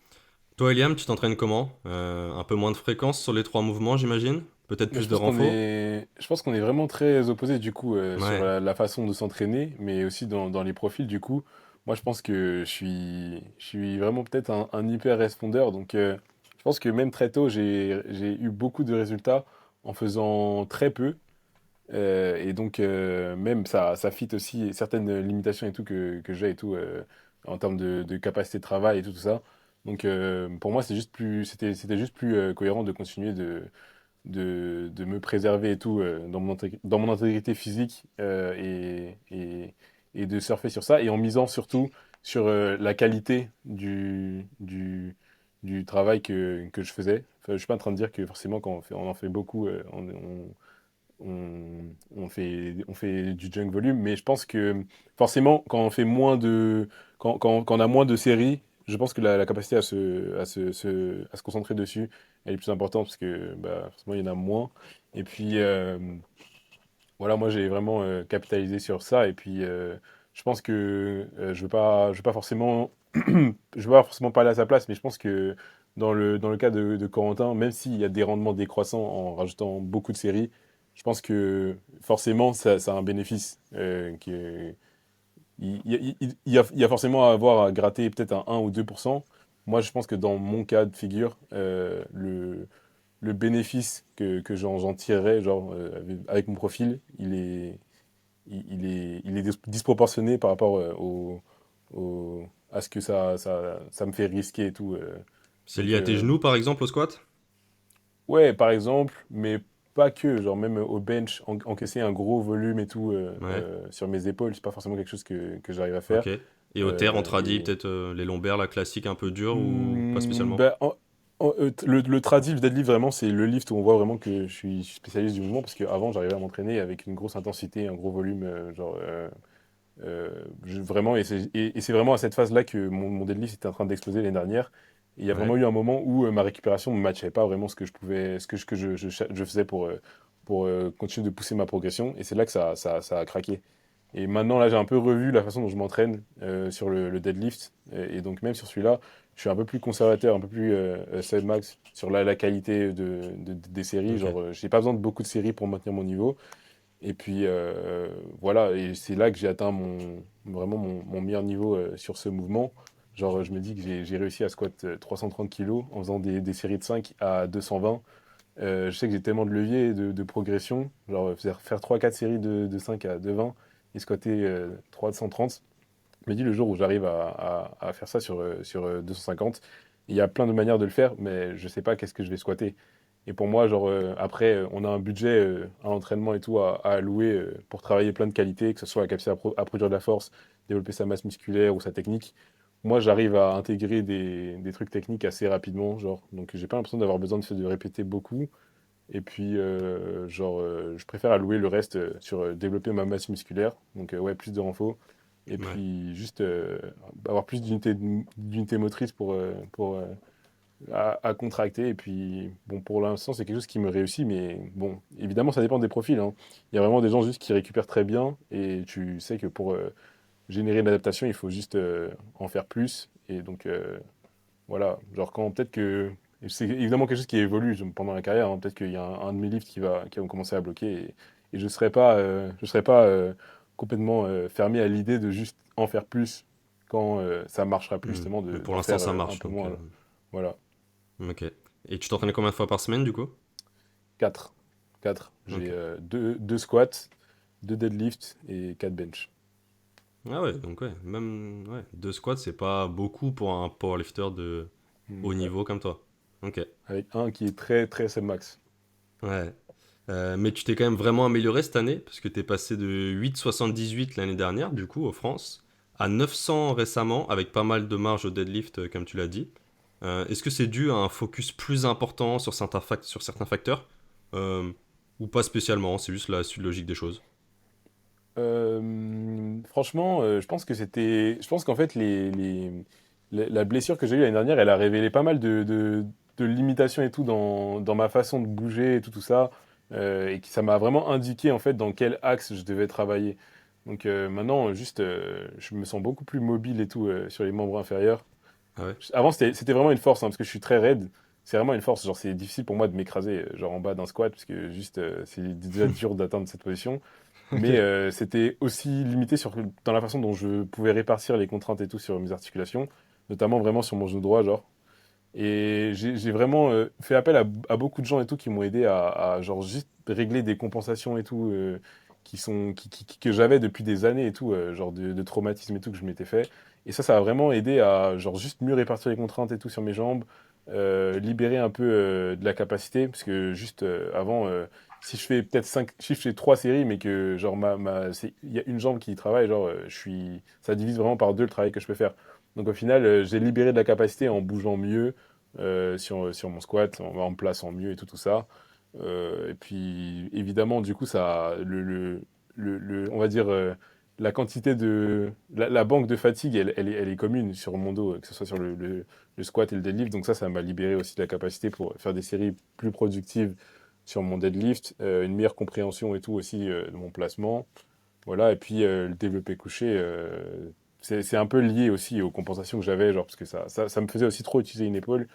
Toi, Eliam, tu t'entraînes comment? Un peu moins de fréquence sur les trois mouvements, j'imagine? Peut-être
Mais
plus de renfort?
je pense qu'on est vraiment très opposés du coup sur
Ouais,
la façon de s'entraîner, mais aussi dans les profils du coup. Moi, je pense que je suis vraiment peut-être un hyper répondeur, donc je pense que même très tôt, j'ai eu beaucoup de résultats en faisant très peu, et donc même ça fit aussi certaines limitations et tout que j'ai et tout en termes de capacité de travail et tout ça. Donc pour moi, c'était juste plus cohérent de continuer de me préserver et tout dans mon intégrité physique et de surfer sur ça et en misant surtout sur la qualité du travail que je faisais. Enfin, je suis pas en train de dire que forcément quand on en fait beaucoup, on fait du junk volume, mais je pense que forcément quand on fait quand on a moins de séries, je pense que la capacité à se concentrer dessus, elle est plus importante parce que bah, forcément il y en a moins. Et puis voilà, moi j'ai vraiment capitalisé sur ça et puis je pense que je veux pas forcément, je veux pas forcément parler à sa place, mais je pense que dans le cas de Corentin, même s'il y a des rendements décroissants en rajoutant beaucoup de séries, je pense que forcément ça a un bénéfice. Il y a forcément à avoir à gratter peut-être un 1 ou 2%. Moi je pense que dans mon cas de figure, le bénéfice que j'en tirerais genre, avec mon profil, il est disproportionné par rapport à ce que ça me fait risquer et tout.
c'est
Donc,
lié à tes genoux, par exemple, au squat?
ouais, par exemple, mais pas que. Genre, même au bench, encaisser un gros volume et tout
Ouais,
sur mes épaules, c'est pas forcément quelque chose que j'arrive à faire.
ok. Et au terre, on tradit
Et
peut-être les lombaires, la classique un peu dure ou pas spécialement?
bah, le tradi, le deadlift, vraiment, c'est le lift où on voit vraiment que je suis spécialiste du mouvement parce qu'avant, j'arrivais à m'entraîner avec une grosse intensité, un gros volume, vraiment, et c'est vraiment à cette phase-là que mon deadlift était en train d'exploser l'année dernière. Et il y a
Ouais,
vraiment eu un moment où ma récupération ne matchait pas vraiment ce que je pouvais, ce que je faisais pour continuer de pousser ma progression. Et c'est là que ça a craqué. Et maintenant, là, j'ai un peu revu la façon dont je m'entraîne sur le deadlift. Et donc, même sur celui-là, je suis un peu plus conservateur, un peu plus side max sur la qualité des séries.
ok.
Genre, j'ai pas besoin de beaucoup de séries pour maintenir mon niveau. Et puis voilà, et c'est là que j'ai atteint vraiment mon meilleur niveau sur ce mouvement. Genre, je me dis que j'ai réussi à squat 330 kilos en faisant des séries de 5 à 220. Je sais que j'ai tellement de levier et de progression. Genre, faire 3-4 séries de 5 à 220 et squatter 330. Je me dis le jour où j'arrive à faire ça sur 250, il y a plein de manières de le faire, mais je sais pas qu'est-ce que je vais squatter. Et pour moi, genre, après, on a un budget à l'entraînement et tout à allouer pour travailler plein de qualités, que ce soit la capacité à produire de la force, développer sa masse musculaire ou sa technique. Moi, j'arrive à intégrer des trucs techniques assez rapidement, genre, donc j'ai pas l'impression d'avoir besoin de répéter beaucoup. Et puis, genre, je préfère allouer le reste sur développer ma masse musculaire, donc ouais, plus de renfort. Et
Ouais.
puis, juste avoir plus d'unité motrice à contracter. Et puis, bon, pour l'instant, c'est quelque chose qui me réussit, mais bon, évidemment, ça dépend des profils, hein. Il y a vraiment des gens juste qui récupèrent très bien, et tu sais que pour générer une adaptation, il faut juste en faire plus. Et donc, voilà, genre quand peut-être que. Et c'est évidemment quelque chose qui évolue pendant la carrière, hein. Peut-être qu'il y a un de mes lifts qui va commencer à bloquer, et je serais pas complètement fermé à l'idée de juste en faire plus quand ça marchera plus,
Hmm.
justement,
Mais pour
d'en
l'instant,
faire
ça
un
marche,
peu
donc...
moins. Voilà.
ok. Et tu t'entraînes combien de fois par semaine, du coup?
4. 4. J'ai
Ok.
deux squats, 2 deadlifts et 4 bench.
Ah ouais, donc ouais, même ouais, deux squats, c'est pas beaucoup pour un powerlifter de haut
Ouais.
niveau comme toi. Ok.
Avec un qui est très très sub max.
Ouais. Mais tu t'es quand même vraiment amélioré cette année, parce que t'es passé de 8,78 l'année dernière, du coup, au France, à 900 récemment, avec pas mal de marge au deadlift, comme tu l'as dit. Est-ce que c'est dû à un focus plus important sur sur certains facteurs ou pas spécialement, c'est juste la suite logique des choses?
Franchement, je pense que c'était. Je pense qu'en fait, la blessure que j'ai eue l'année dernière, elle a révélé pas mal de limitations et tout dans ma façon de bouger et tout ça. Et que ça m'a vraiment indiqué en fait dans quel axe je devais travailler. Donc maintenant, juste, je me sens beaucoup plus mobile et tout sur les membres inférieurs.
Ah ouais?
Avant, c'était vraiment une force, hein, parce que je suis très raide. C'est vraiment une force. Genre, c'est difficile pour moi de m'écraser, genre en bas d'un squat, parce que juste, c'est déjà dur d'atteindre cette position. Mais
Ok.
c'était aussi limité dans la façon dont je pouvais répartir les contraintes et tout sur mes articulations, notamment vraiment sur mon genou droit, genre. Et j'ai vraiment fait appel à beaucoup de gens et tout qui m'ont aidé genre juste régler des compensations et tout que j'avais depuis des années et tout, genre de traumatisme et tout que je m'étais fait. Et ça a vraiment aidé à genre juste mieux répartir les contraintes et tout sur mes jambes, libérer un peu de la capacité, parce que juste avant, si je fais peut-être 5, si je fais 3 séries, mais que genre il y a une jambe qui travaille, genre ça divise vraiment par deux le travail que je peux faire. Donc au final, j'ai libéré de la capacité en bougeant mieux sur mon squat, en me plaçant mieux et tout ça. Et puis évidemment, du coup, on va dire, la quantité la banque de fatigue, elle est commune sur mon dos, que ce soit sur le squat et le deadlift. Donc ça m'a libéré aussi de la capacité pour faire des séries plus productives sur mon deadlift, une meilleure compréhension et tout aussi de mon placement. Voilà, et puis le développé couché, c'est un peu lié aussi aux compensations que j'avais, genre, parce que ça me faisait aussi trop utiliser une épaule.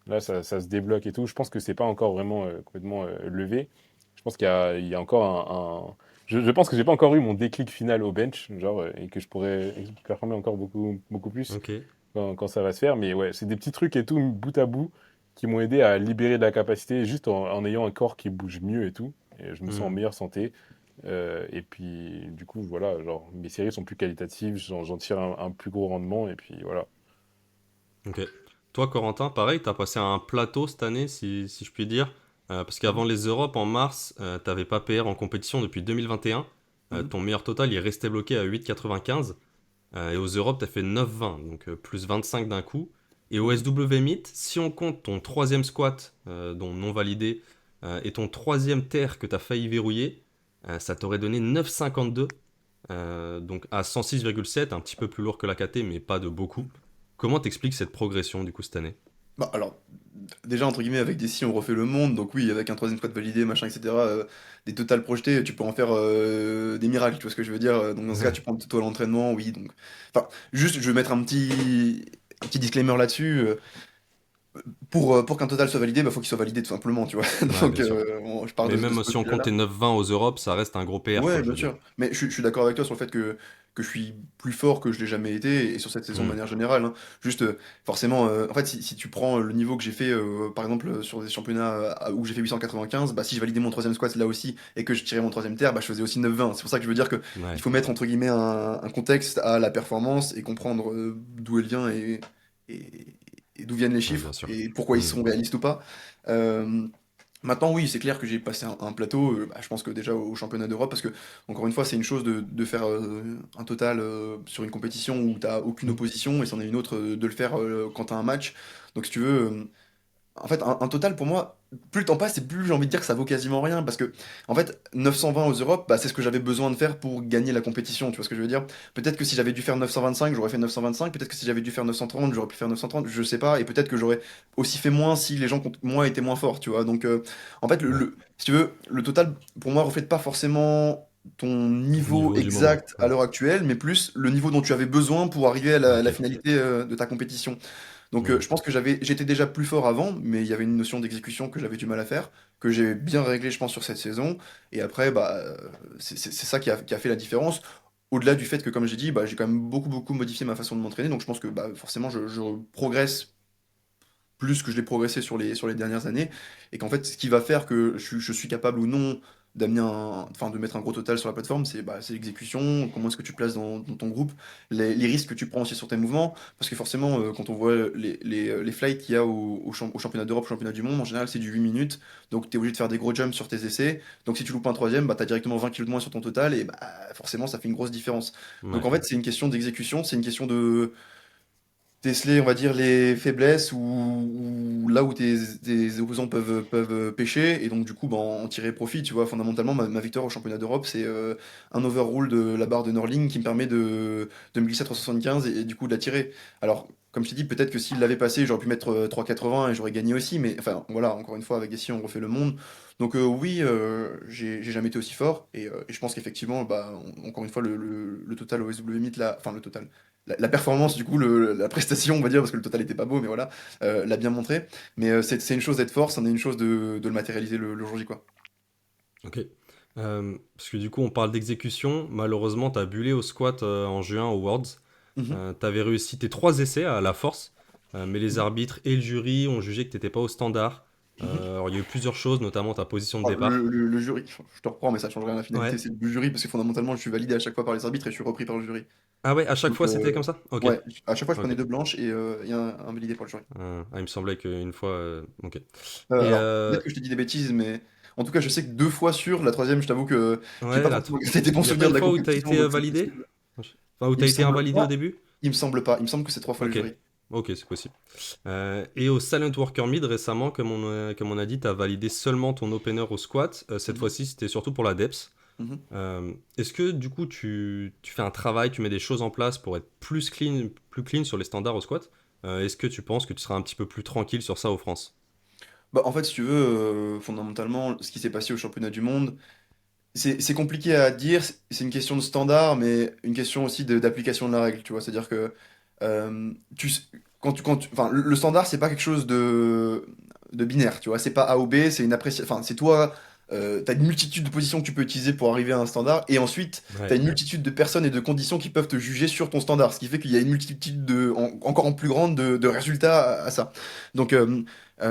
Là, ça se débloque et tout. Je pense que c'est pas encore vraiment complètement levé. Je pense il y a encore je pense que j'ai pas encore eu mon déclic final au bench, genre, et que je pourrais performer encore beaucoup plus
Ok.
quand ça va se faire. Mais ouais, c'est des petits trucs et tout, bout à bout, qui m'ont aidé à libérer de la capacité juste en ayant un corps qui bouge mieux et tout. Et je me sens en
Hmm.
meilleure santé. Et puis, du coup, voilà, genre, mes séries sont plus qualitatives, j'en tire un plus gros rendement, et puis voilà.
Ok. Toi, Corentin, pareil, t'as passé un plateau cette année, si je puis dire. Parce qu'avant
Mhm.
les Europes, en mars, t'avais pas PR en compétition depuis 2021.
Mhm.
Ton meilleur total, il est resté bloqué à 8,95. Et aux Europes, t'as fait 9,20, donc plus 25 d'un coup. Et au
Mhm.
SW Meet, si on compte ton troisième squat, dont non validé, et ton troisième terre que t'as failli verrouiller, ça t'aurait donné 9,52. Donc à 106,7, un petit peu plus lourd que la KT, mais pas de beaucoup. Comment t'expliques cette progression du coup cette année?
Bah, alors, déjà, entre guillemets, avec des si on refait le monde, donc oui, avec un troisième squat validé, machin, etc., des totales projetés, tu peux en faire des miracles, tu vois ce que je veux dire? Donc dans ce cas,
Ouais,
tu prends toi l'entraînement, oui, donc... Enfin, juste, je vais mettre un petit disclaimer là-dessus. Pour qu'un total soit validé, bah, faut qu'il soit validé tout simplement, tu vois?
ouais,
Donc
bien sûr.
je pars
Mais
de ce
même si on
postulat-là.
comptait 9,20 aux Europes, ça reste un gros PR,
Ouais,
quoi, je
bien
veux dire.
sûr. Mais je suis d'accord avec toi sur le fait que je suis plus fort que je l'ai jamais été, et sur cette saison de
Hmm.
manière générale, hein. Juste, forcément, en fait, si tu prends le niveau que j'ai fait, par exemple, sur des championnats où j'ai fait 895, bah, si je validais mon troisième squat là aussi, et que je tirais mon troisième terre, bah, je faisais aussi 9,20. C'est pour ça que je veux dire que il
Ouais,
faut mettre, entre guillemets, un contexte à la performance et comprendre d'où elle vient et, et d'où viennent les
ouais, bien
chiffres,
sûr.
et pourquoi ils
Hmm.
sont réalistes ou pas. Euh, Maintenant, oui, c'est clair que j'ai passé un plateau, bah, je pense que déjà au championnat d'Europe, parce que, encore une fois, c'est une chose de faire un total sur une compétition où t'as aucune opposition, et c'en est une autre de le faire quand t'as un match. Donc, si tu veux, en fait, un total pour moi, plus le temps passe et plus j'ai envie de dire que ça vaut quasiment rien. Parce que, en fait, 920 aux Europes, bah, c'est ce que j'avais besoin de faire pour gagner la compétition. Tu vois ce que je veux dire? Peut-être que si j'avais dû faire 925, j'aurais fait 925. Peut-être que si j'avais dû faire 930, j'aurais pu faire 930. Je sais pas. Et peut-être que j'aurais aussi fait moins si les gens contre moi étaient moins forts. Tu vois? Donc, en fait,
Ouais.
si tu veux, le total, pour moi, reflète pas forcément ton
Ton
niveau
niveau du moment.
exact à
Ouais.
l'heure actuelle, mais plus le niveau dont tu avais besoin pour arriver à
Ok.
la finalité de ta compétition. Donc
Hmm.
je pense que j'étais déjà plus fort avant, mais il y avait une notion d'exécution que j'avais du mal à faire, que j'ai bien réglé, je pense, sur cette saison. Et après, bah, c'est ça qui a fait la différence. Au-delà du fait que, comme j'ai dit, bah, j'ai quand même beaucoup modifié ma façon de m'entraîner. Donc je pense que bah, forcément, je progresse plus que je l'ai progressé sur les dernières années, et qu'en fait, ce qui va faire que je suis capable ou non enfin, de mettre un gros total sur la plateforme, c'est l'exécution, comment est-ce que tu te places dans ton groupe, les risques que tu prends aussi sur tes mouvements, parce que forcément, quand on voit les flights qu'il y a au championnat d'Europe, au championnat du monde, en général, c'est du 8 minutes, donc tu es obligé de faire des gros jumps sur tes essais, donc si tu loupes un troisième, bah, tu as directement 20 kilos de moins sur ton total, et bah, forcément, ça fait une grosse différence. Donc
Ouais.
en fait, c'est une question d'exécution, c'est une question de déceler, on va dire, les faiblesses ou là où tes opposants peuvent pêcher, et donc du coup bah, en tirer profit. Tu vois, fondamentalement, ma victoire au championnat d'Europe, c'est un overrule de la barre de Norling qui me permet de me glisser à 375 et du coup de la tirer. Alors, comme je t'ai dit, peut-être que s'il l'avait passé, j'aurais pu mettre 3,80 et j'aurais gagné aussi. Mais enfin, voilà, encore une fois, avec Gassi, on refait le monde. Donc oui, j'ai jamais été aussi fort. Et je pense qu'effectivement, bah, encore une fois, le total OSW Meet, enfin le total. La performance, du coup, la prestation, on va dire, parce que le total était pas beau, mais voilà, l'a bien montré. Mais c'est une chose d'être fort, c'en est une chose de le matérialiser le jour J, quoi.
Ok. Parce que du coup, on parle d'exécution. Malheureusement, t'as bullé au squat en juin au Worlds.
Mhm,
T'avais réussi tes 3 essais à la force, mais les
mhm,
arbitres et le jury ont jugé que t'étais pas au standard.
mhm.
Alors, il y a eu plusieurs choses, notamment ta position de
Oh,
départ.
le jury, je te reprends, mais ça change rien à la finalité,
Ouais.
c'est le jury, parce que fondamentalement, je suis validé à chaque fois par les arbitres et je suis repris par le jury.
Ah ouais, à chaque
Donc,
fois c'était comme ça? Ok.
ouais, à chaque fois, je prenais
Ok.
deux blanches et il y a un validé par le jury.
Il me semblait qu'une fois. Ok. Et
Alors, peut-être que je te dis des bêtises, mais en tout cas, je sais que deux fois sur, la troisième, je t'avoue que j'ai
ouais,
pas forcément gardé des bons
il y a pas
souvenirs
une
de la
fois où t'as
compétition,
été
donc c'est
validé?
possible.
Enfin, où
Il
t'as
me
été
semble
invalidé au
pas,
début?
il me semble pas, il me semble que c'est trois fois le
Ok.
jury.
Ok, c'est possible. Et au Silent Worker Mid récemment, comme on a dit, t'as validé seulement ton opener au squat. Cette
Mhm,
fois-ci, c'était surtout pour la depth.
mhm.
Est-ce que du coup tu fais un travail, tu mets des choses en place pour être plus clean sur les standards au squat? Est-ce que tu penses que tu seras un petit peu plus tranquille sur ça au France?
Bah, en fait, si tu veux, fondamentalement, ce qui s'est passé au championnat du monde, c'est compliqué à dire, c'est une question de standard, mais une question aussi d'application de la règle, tu vois. C'est-à-dire que euh, tu, s- enfin, le standard, c'est pas quelque chose de binaire, tu vois. C'est pas A ou B, c'est une appréciation. Enfin, c'est toi, t'as une multitude de positions que tu peux utiliser pour arriver à un standard, et ensuite, t'as
Ouais,
une multitude de personnes et de conditions qui peuvent te juger sur ton standard, ce qui fait qu'il y a une multitude encore en plus grande de résultats à ça. Donc,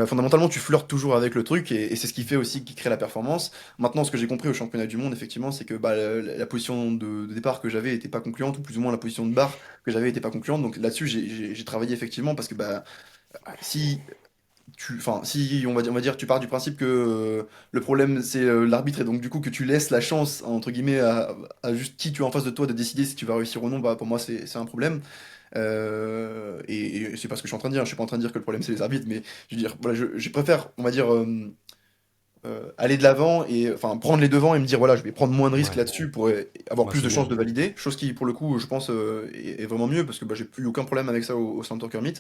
fondamentalement, tu flirtes toujours avec le truc, et c'est ce qui fait aussi qui crée la performance. Maintenant, ce que j'ai compris au championnat du monde, effectivement, c'est que bah, la position de départ que j'avais était pas concluante, ou plus ou moins la position de barre que j'avais était pas concluante. Donc là-dessus, j'ai travaillé effectivement parce que bah, si enfin, si on va dire, tu pars du principe que le problème c'est l'arbitre et donc du coup que tu laisses la chance entre guillemets à juste qui tu as en face de toi de décider si tu vas réussir ou non, bah pour moi c'est un problème. Et c'est pas ce que je suis en train de dire. Je suis pas en train de dire que le problème c'est les arbitres, mais je veux dire, voilà, je préfère, on va dire. Aller de l'avant et enfin prendre les devants et me dire voilà je vais prendre moins de risques
ouais,
là-dessus pour avoir
bah,
plus
c'est
de chances
mieux.
de valider, chose qui pour le coup je pense est vraiment mieux parce que bah, j'ai plus aucun problème avec ça au Center Kermit.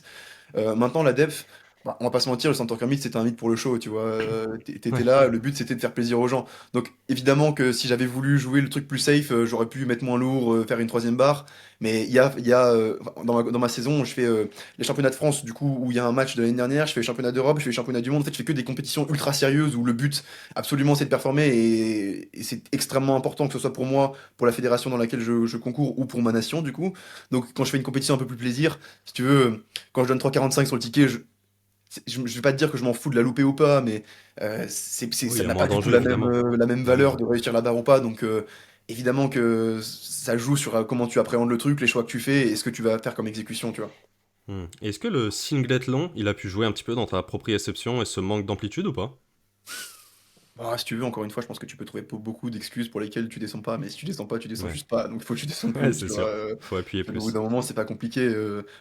Maintenant, la def, bah, on va pas se mentir, le Center Meet c'était un mythe pour le show, tu vois. T'étais
Ouais,
là, le but c'était de faire plaisir aux gens. Donc évidemment que si j'avais voulu jouer le truc plus safe, j'aurais pu mettre moins lourd, faire une troisième barre. Mais dans ma saison, je fais les championnats de France, du coup, où il y a un match de l'année dernière, je fais les championnats d'Europe, je fais les championnats du monde. En fait, je fais que des compétitions ultra sérieuses où le but absolument c'est de performer et c'est extrêmement important que ce soit pour moi, pour la fédération dans laquelle je concours ou pour ma nation, du coup. Donc quand je fais une compétition un peu plus plaisir, si tu veux quand je donne 3,45 sur le ticket, je vais pas te dire que je m'en fous de la louper ou pas, mais
oui, il
ça
y a
n'a pas
moins
du tout
d'enjeux évidemment.
la même
Bah oui.
valeur de réussir la barre ou pas. Donc évidemment que ça joue sur comment tu appréhendes le truc, les choix que tu fais et ce que tu vas faire comme exécution, tu vois.
Est-ce que le singlet long, il a pu jouer un petit peu dans ta proprioception et ce manque d'amplitude ou pas?
Ah, si tu veux, encore une fois, je pense que tu peux trouver beaucoup d'excuses pour lesquelles tu descends pas, mais si tu descends pas, tu descends
Ouais,
juste pas. Donc il faut que tu descendes
ouais,
plus,
c'est
tu vois.
sûr. Faut appuyer
Au bout
plus.
d'un moment, c'est pas compliqué.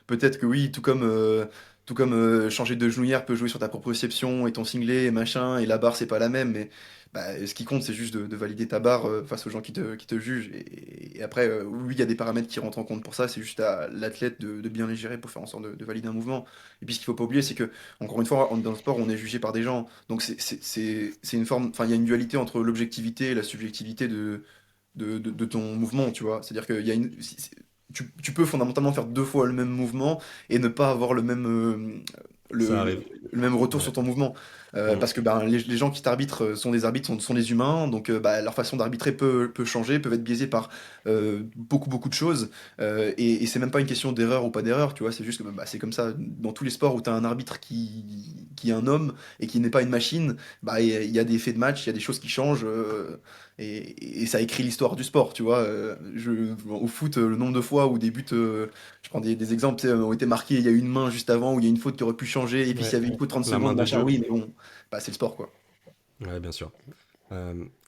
Peut-être que oui, tout comme changer de genouillère peut jouer sur ta proprioception et ton singlet et machin, et la barre, c'est pas la même, mais bah, ce qui compte, c'est juste de valider ta barre face aux gens qui te jugent. Et après, oui, il y a des paramètres qui rentrent en compte pour ça, c'est juste à l'athlète de bien les gérer pour faire en sorte de valider un mouvement. Et puis ce qu'il faut pas oublier, c'est que, encore une fois, dans le sport, on est jugé par des gens. Donc c'est une forme, enfin, il y a une dualité entre l'objectivité et la subjectivité de ton mouvement, tu vois. C'est-à-dire qu'il y a tu peux fondamentalement faire deux fois le même mouvement et ne pas avoir
Ça
le,
arrive.
le même retour
Ouais.
sur ton mouvement.
Hmm.
Parce que ben, les gens qui t'arbitrent sont des arbitres, sont des humains, donc bah, leur façon d'arbitrer peut changer, peuvent être biaisés par beaucoup de choses. Et c'est même pas une question d'erreur ou pas d'erreur, tu vois. C'est juste que bah, c'est comme ça dans tous les sports où tu as un arbitre qui est un homme et qui n'est pas une machine, bah, il y a des faits de match, il y a des choses qui changent. Et ça écrit l'histoire du sport, tu vois. Au foot, le nombre de fois où des buts, je prends des exemples, tu sais, ont été marqués, il y a eu une main juste avant, où il y a une faute qui aurait pu changer, et puis s'il
Ouais.
y avait une faute 30
La main
secondes,
de
machin,
Dieu.
oui, mais bon, bah, c'est le sport, quoi.
Ouais, bien sûr.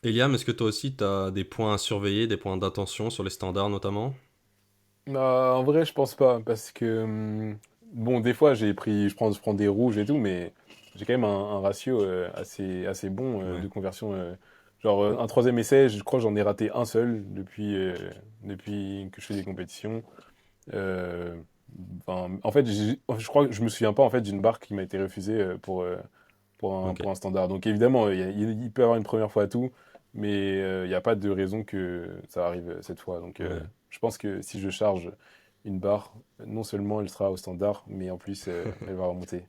Eliam, est-ce que toi aussi tu as des points à surveiller, des points d'attention sur les standards notamment?
En vrai, je pense pas, parce que bon, des fois, je prends des rouges et tout, mais j'ai quand même un ratio assez bon
Ouais.
de conversion. Genre, un troisième essai, je crois que j'en ai raté un seul depuis que je fais des compétitions. Euh, Enfin, en fait, je crois que je me souviens pas en fait d'une barre qui m'a été refusée
Ok,
pour un standard. Donc évidemment, il peut y avoir une première fois à tout, mais il n'y a pas de raison que ça arrive cette fois. Donc
ouais.
je pense que si je charge une barre, non seulement elle sera au standard, mais en plus elle va remonter.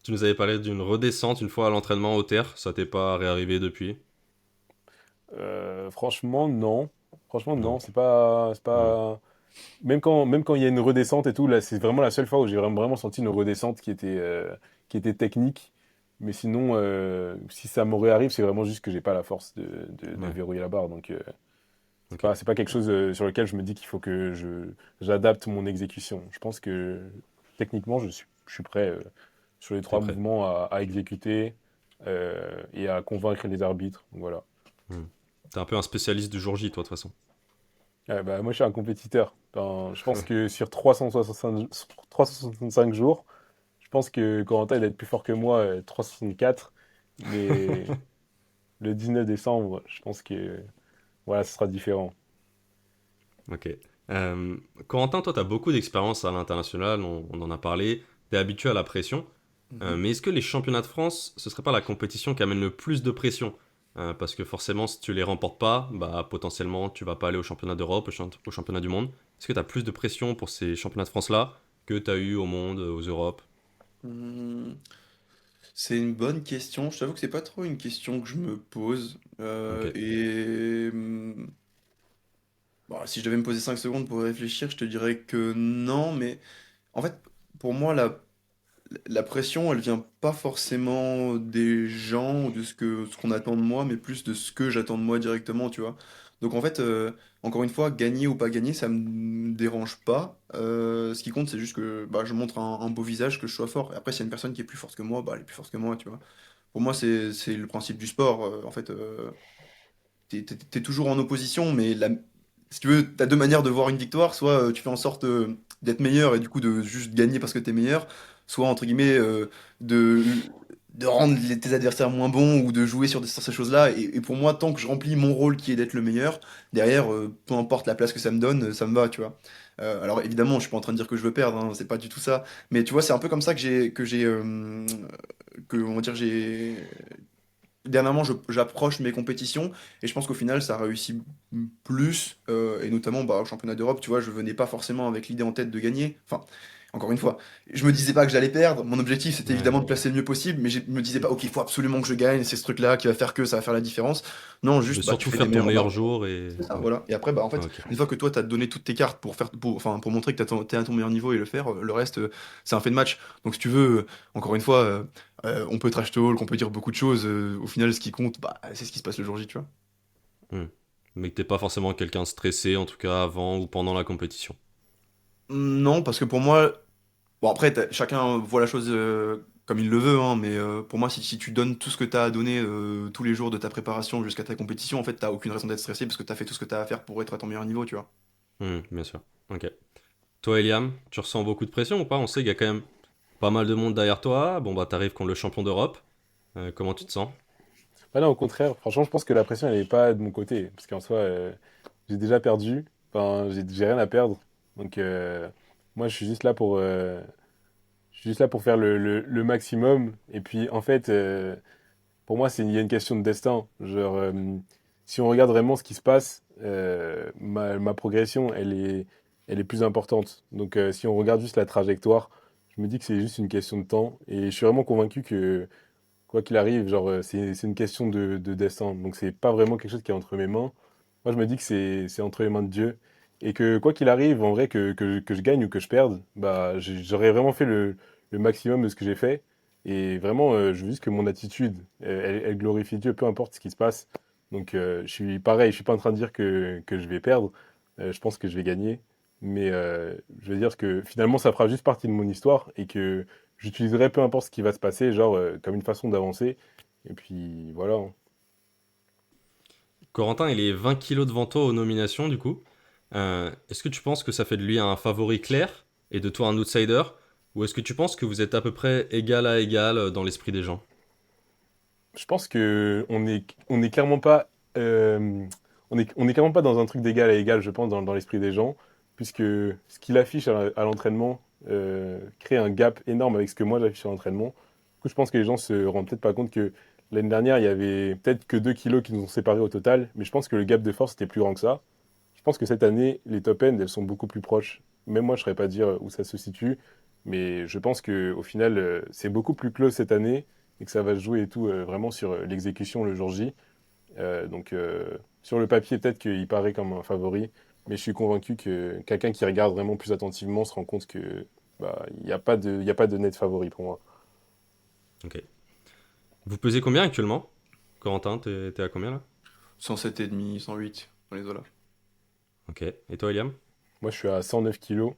Tu nous avais parlé d'une redescente une fois à l'entraînement au terre, ça t'est pas réarrivé depuis?
Franchement, non. Franchement,
Non.
non. C'est
Hmm.
pas. Même quand il y a une redescente et tout, là, c'est vraiment la seule fois où j'ai vraiment senti une redescente qui était technique. Mais sinon, si ça me réarrive, c'est vraiment juste que j'ai pas la force de
Ouais,
verrouiller la barre. Donc,
ok.
c'est pas quelque chose sur lequel je me dis qu'il faut que j'adapte mon exécution. Je pense que techniquement, je suis prêt sur les
T'es
trois
prêt.
mouvements à exécuter et à convaincre les arbitres. Voilà.
Hmm. T'es un peu un spécialiste du jour J, toi, de toute façon.
Bah, moi, je suis un compétiteur. Ben, je pense que sur 365 jours, je pense que Corentin, il va être plus fort que moi, 364. Mais le 19 décembre, je pense que voilà, ce sera différent.
Ok. Euh, Corentin, toi, t'as beaucoup d'expérience à l'international, on en a parlé, t'es habitué à la pression.
Mhm.
Mais est-ce que les championnats de France, ce serait pas la compétition qui amène le plus de pression? Parce que forcément, si tu les remportes pas, bah potentiellement, tu vas pas aller au championnat d'Europe, au championnat du monde. Est-ce que tu as plus de pression pour ces championnats de France-là que tu as eu au monde, aux Europes?
Hmm, C'est une bonne question. Je t'avoue que c'est pas trop une question que je me pose.
Ok,
Bon, si je devais me poser 5 secondes pour réfléchir, je te dirais que non, mais en fait, pour moi, la pression, elle vient pas forcément des gens ou de ce qu'on attend de moi, mais plus de ce que j'attends de moi directement, tu vois. Donc en fait, encore une fois, gagner ou pas gagner, ça me dérange pas. Ce qui compte, c'est juste que bah, je montre un beau visage, que je sois fort. Et après, s'il y a une personne qui est plus forte que moi, bah, elle est plus forte que moi, tu vois. Pour moi, c'est le principe du sport. En fait, t'es toujours en opposition, mais si tu veux, t'as deux manières de voir une victoire. Soit tu fais en sorte d'être meilleur et du coup de juste gagner parce que t'es meilleur, soit entre guillemets de, de rendre tes adversaires moins bons ou de jouer sur ces choses-là. Et pour moi, tant que je remplis mon rôle qui est d'être le meilleur, derrière, peu importe la place que ça me donne, ça me va, tu vois. Alors évidemment, je suis pas en train de dire que je veux perdre, hein, c'est pas du tout ça. Mais tu vois, c'est un peu comme ça que on va dire dernièrement, j'approche mes compétitions et je pense qu'au final, ça réussit plus. Et notamment bah, au championnat d'Europe, tu vois, je venais pas forcément avec l'idée en tête de gagner. Enfin, encore une fois, je me disais pas que j'allais perdre. Mon objectif, c'était
ouais.
évidemment de placer le mieux possible, mais je me disais pas, ok, il faut absolument que je gagne. C'est ce truc-là qui va faire que ça va faire la différence. Non,
Tu veux
juste, bah, tu
surtout
fais des
faire ton
meilleurs
meilleur
matchs.
jour et...
C'est ça,
Ouais,
voilà. Et après, bah, en fait,
ok.
une fois que toi, tu as donné toutes tes cartes enfin, pour montrer que t'es à ton meilleur niveau et le faire, le reste, c'est un fait de match. Donc, si tu veux, encore une fois, on peut trash talk, on peut dire beaucoup de choses. Au final, ce qui compte, bah, c'est ce qui se passe le jour J, tu vois.
Hmm. Mais que t'es pas forcément quelqu'un de stressé, en tout cas avant ou pendant la compétition.
Non, parce que pour moi, bon, après, chacun voit la chose comme il le veut, hein, mais pour moi, si tu donnes tout ce que tu as à donner tous les jours de ta préparation jusqu'à ta compétition, en fait, t'as aucune raison d'être stressé parce que tu as fait tout ce que tu as à faire pour être à ton meilleur niveau, tu vois.
Hmm, bien sûr. Ok. Toi, Eliam, tu ressens beaucoup de pression ou pas? On sait qu'il y a quand même pas mal de monde derrière toi. Bon, bah, t'arrives contre le champion d'Europe. Comment tu te sens?
Ah non, au contraire, franchement, je pense que la pression, elle n'est pas de mon côté. Parce qu'en soi, j'ai déjà perdu. Enfin, j'ai rien à perdre. Donc, moi, je suis juste là pour faire le maximum. Et puis, en fait, pour moi, il y a une question de destin. Genre, si on regarde vraiment ce qui se passe, ma progression, elle est plus importante. Donc, si on regarde juste la trajectoire, je me dis que c'est juste une question de temps. Et je suis vraiment convaincu que, quoi qu'il arrive, genre, c'est une question de destin. Donc, c'est pas vraiment quelque chose qui est entre mes mains. Moi, je me dis que c'est entre les mains de Dieu. Et que, quoi qu'il arrive, en vrai, que je gagne ou que je perde, bah, j'aurais vraiment fait le maximum de ce que j'ai fait. Et vraiment, je veux juste que mon attitude, elle glorifie Dieu, peu importe ce qui se passe. Donc, je suis pareil, je suis pas en train de dire que je vais perdre. Je pense que je vais gagner. Mais je veux dire que finalement, ça fera juste partie de mon histoire et que j'utiliserai peu importe ce qui va se passer, genre comme une façon d'avancer. Et puis voilà, hein.
Corentin, il est 20 kilos devant toi aux nominations, du coup. Est-ce que tu penses que ça fait de lui un favori clair et de toi un outsider? Ou est-ce que tu penses que vous êtes à peu près égal à égal dans l'esprit des gens?
Je pense que on est clairement pas, on est clairement pas dans un truc d'égal à égal, je pense, dans l'esprit des gens. puisque ce qu'il affiche à l'entraînement crée un gap énorme avec ce que moi j'affiche à l'entraînement. Du coup, je pense que les gens se rendent peut-être pas compte que l'année dernière, il y avait peut-être que 2 kilos qui nous ont séparés au total, mais je pense que le gap de force était plus grand que ça. Je pense que cette année, les top end, elles sont beaucoup plus proches. Même moi, je ne saurais pas dire où ça se situe, mais je pense qu'au final, c'est beaucoup plus close cette année et que ça va se jouer et tout vraiment sur l'exécution le jour J. Sur le papier, peut-être qu'il paraît comme un favori, mais je suis convaincu que quelqu'un qui regarde vraiment plus attentivement se rend compte que bah, il y a pas de net favori pour moi.
Ok. Vous pesez combien actuellement? Corentin, t'es à combien là?
107,5, 108 dans les eaux-là.
Ok. Et toi, Eliam?
Moi, je suis à 109 kilos,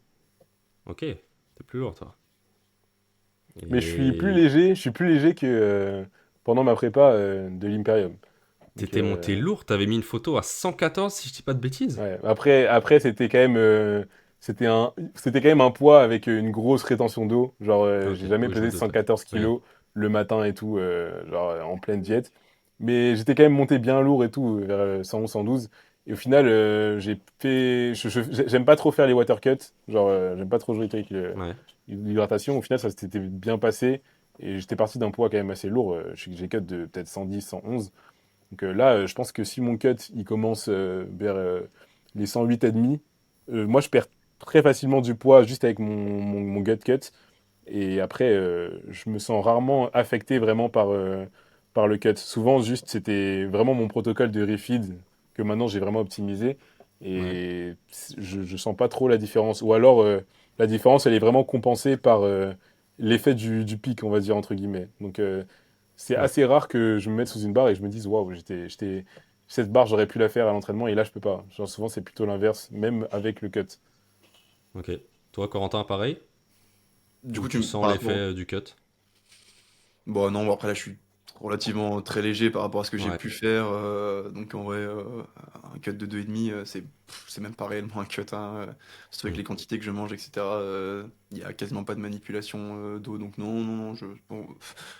Ok. T'es plus lourd, toi.
mais
Et
je suis plus léger que pendant ma prépa de l'Imperium. Donc,
t'étais monté lourd, t'avais mis une photo à 114 si je dis pas de bêtises.
ouais. Après c'était quand même, c'était quand même un poids avec une grosse rétention d'eau. Genre,
Ok,
j'ai jamais
oui, je me
pesé
doute.
114
Oui.
kilos le matin et tout, genre en pleine diète. Mais j'étais quand même monté bien lourd et tout, vers 111, 112. Et au final, j'ai fait, j'aime pas trop faire les water cuts. Genre, j'aime pas trop jouer avec
Ouais.
l'hydratation. Au final, ça s'était bien passé. Et j'étais parti d'un poids quand même assez lourd. J'ai cut de peut-être 110, 111. Donc là, je pense que si mon cut il commence vers les 108 et demi, moi je perds très facilement du poids juste avec mon gut cut. Et après, je me sens rarement affecté vraiment par le cut. Souvent, juste, c'était vraiment mon protocole de refeed que maintenant j'ai vraiment optimisé.
Ouais.
Et je sens pas trop la différence. Ou alors, la différence, elle est vraiment compensée par l'effet du pic, on va dire, entre guillemets. Donc, c'est
Ouais.
assez rare que je me mette sous une barre et que je me dise, waouh, cette barre, j'aurais pu la faire à l'entraînement et là, je peux pas. Genre, souvent, c'est plutôt l'inverse, même avec le cut.
Ok. Toi, Corentin, pareil?
Du
Ou
coup,
tu sens
par
l'effet
rapport.
du cut?
Bon, non, bon, après là, je suis relativement très léger par rapport à ce que j'ai
Ouais.
pu faire. Donc, en vrai, un cut de 2,5, c'est même pas réellement un cut, hein. Surtout avec
Hmm.
les quantités que je mange, etc. Il y a quasiment pas de manipulation d'eau. Donc, non, non, non. Bon,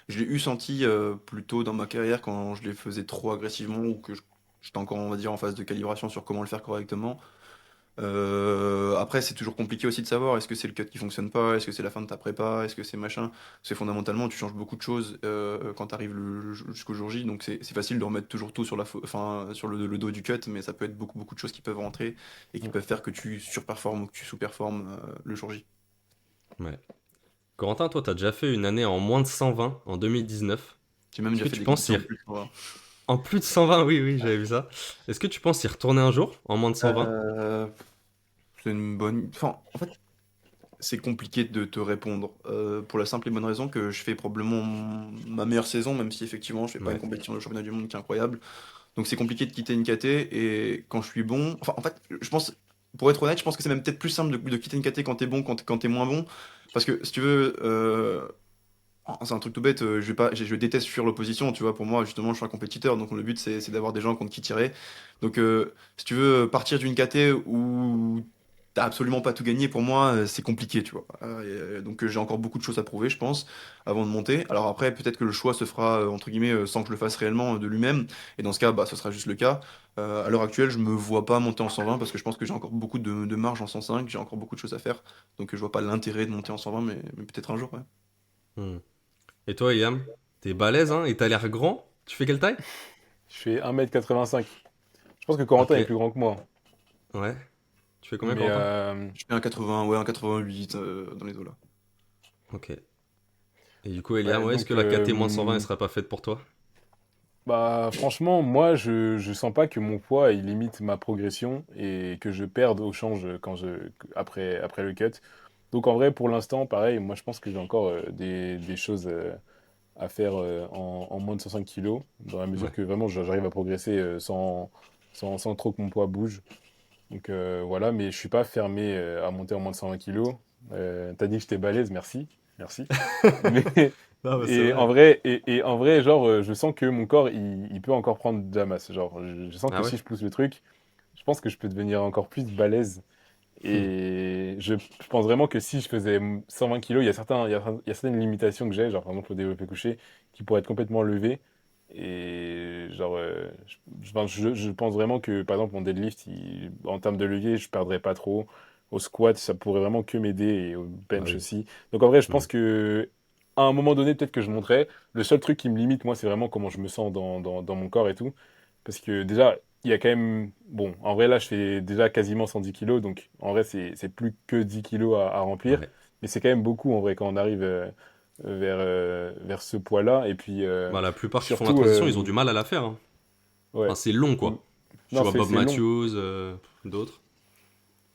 je l'ai eu senti plus tôt dans ma carrière quand je les faisais trop agressivement ou que j'étais encore, on va dire, en phase de calibration sur comment le faire correctement. Après, c'est toujours compliqué aussi de savoir est-ce que c'est le cut qui fonctionne pas, est-ce que c'est la fin de ta prépa, est-ce que c'est machin. Parce que fondamentalement, tu changes beaucoup de choses quand tu arrives jusqu'au jour J, donc c'est facile de remettre toujours tout sur enfin, sur le dos du cut, mais ça peut être beaucoup, beaucoup de choses qui peuvent rentrer et qui
Mm.
peuvent faire que tu surperformes ou que tu sous-performes le jour J.
Ouais. Corentin, toi, t'as déjà fait une année en moins de 120 en 2019.
J'ai même
Est-ce
déjà
que
fait
tu
des
penses
compétitions en plus. Voilà.
en plus de 120? Oui, oui, j'avais vu ça. Est-ce que tu penses y retourner un jour en moins de 120?
Euh, c'est une bonne. Enfin, en fait, c'est compliqué de te répondre pour la simple et bonne raison que je fais probablement ma meilleure saison, même si effectivement je fais pas une
Ouais.
compétition de championnat du monde qui est incroyable. Donc c'est compliqué de quitter une KT et quand je suis bon, enfin en fait, je pense, pour être honnête, je pense que c'est même peut-être plus simple de quitter une KT quand t'es bon, quand t'es moins bon. Parce que si tu veux, c'est un truc tout bête, je vais pas, je déteste fuir l'opposition, tu vois. Pour moi, justement, je suis un compétiteur, donc le but c'est d'avoir des gens contre qui tirer. Donc, si tu veux partir d'une KT où t'as absolument pas tout gagné, pour moi, c'est compliqué, tu vois. Donc, j'ai encore beaucoup de choses à prouver, je pense, avant de monter. Alors après, peut-être que le choix se fera entre guillemets sans que je le fasse réellement de lui-même. Et dans ce cas, bah, ce sera juste le cas. À l'heure actuelle, je me vois pas monter en 120 parce que je pense que j'ai encore beaucoup de marge en 105, j'ai encore beaucoup de choses à faire. Donc, je vois pas l'intérêt de monter en 120, mais peut-être un jour, ouais.
Hmm. Et toi, Eliam? T'es balèze, hein? Et t'as l'air grand? Tu fais quelle taille?
Je fais 1m85. Je pense que
Ok.
Corentin est plus grand que moi.
Ouais. Tu fais combien,
Mais
Corentin?
Je fais un 80, ouais, un 88 dans les eaux là.
Ok. Et du coup, Eliam,
ouais,
ouais, est-ce que
donc,
la KT-120, elle serait pas faite pour toi?
bah, franchement, moi, je sens pas que mon poids il limite ma progression et que je perde au change après le cut. Donc, en vrai, pour l'instant, pareil, moi, je pense que j'ai encore des choses à faire en moins de 105 kilos, dans la mesure
Ouais.
que vraiment j'arrive à progresser sans trop que mon poids bouge. Donc, voilà, mais je suis pas fermé à monter en moins de 120 kilos. T'as dit que j'étais balèze, merci. Merci. Mais
Ah bah c'est vrai.
et en vrai, genre, je sens que mon corps, il peut encore prendre de la masse. Genre, je sens que
Ah ouais?
si je pousse le truc, je pense que je peux devenir encore plus balèze.
Hmm.
Et je pense vraiment que si je faisais 120 kilos, il y a certaines limitations que j'ai, genre par exemple au développé couché, qui pourraient être complètement levées. Et genre, enfin, je pense vraiment que par exemple mon deadlift, en termes de levier, je perdrais pas trop. au squat, ça pourrait vraiment que m'aider et au
Bah
bench
oui.
aussi. Donc en vrai, je
Mm.
pense que à un moment donné, peut-être que je monterai. Le seul truc qui me limite, moi, c'est vraiment comment je me sens dans mon corps et tout. Parce que déjà, il y a quand même. Bon, en vrai, là, je fais déjà quasiment 110 kilos. Donc en vrai, c'est plus que 10 kilos à remplir.
Ouais.
Mais c'est quand même beaucoup en vrai quand on arrive vers ce poids-là. Et puis
Bah, la plupart qui font la
surtout,
transition, ils ont du mal à la faire, hein. Enfin,
ouais.
c'est long,
Mm.
quoi. Tu
Non,
vois Bob
c'est long.
Matthews, d'autres.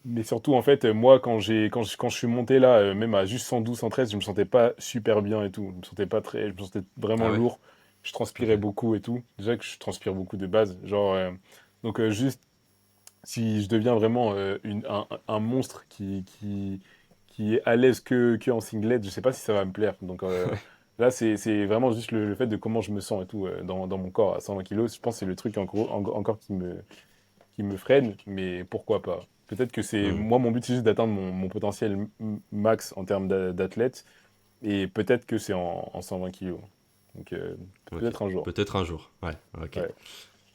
Mais surtout, en fait, moi, quand je suis monté là, même à juste 112, 113, je me sentais pas super bien et tout. Je me sentais pas très, je me sentais vraiment
Ah ouais?
lourd. Je transpirais
Ok.
beaucoup et tout. Déjà que je transpire beaucoup de base. Genre, juste, si je deviens vraiment un monstre qui est à l'aise que en singlet, je sais pas si ça va me plaire. Donc là, c'est vraiment juste le fait de comment je me sens et tout dans mon corps à 120 kilos. Je pense que c'est le truc encore qui me freine, mais pourquoi pas? Peut-être que c'est.
Hmm.
Moi, mon but, c'est juste d'atteindre mon potentiel max en termes d'athlète, et peut-être que c'est en 120 kilos. Donc,
Ok.
peut-être un jour.
Peut-être un jour. Ouais, ok.
Ouais.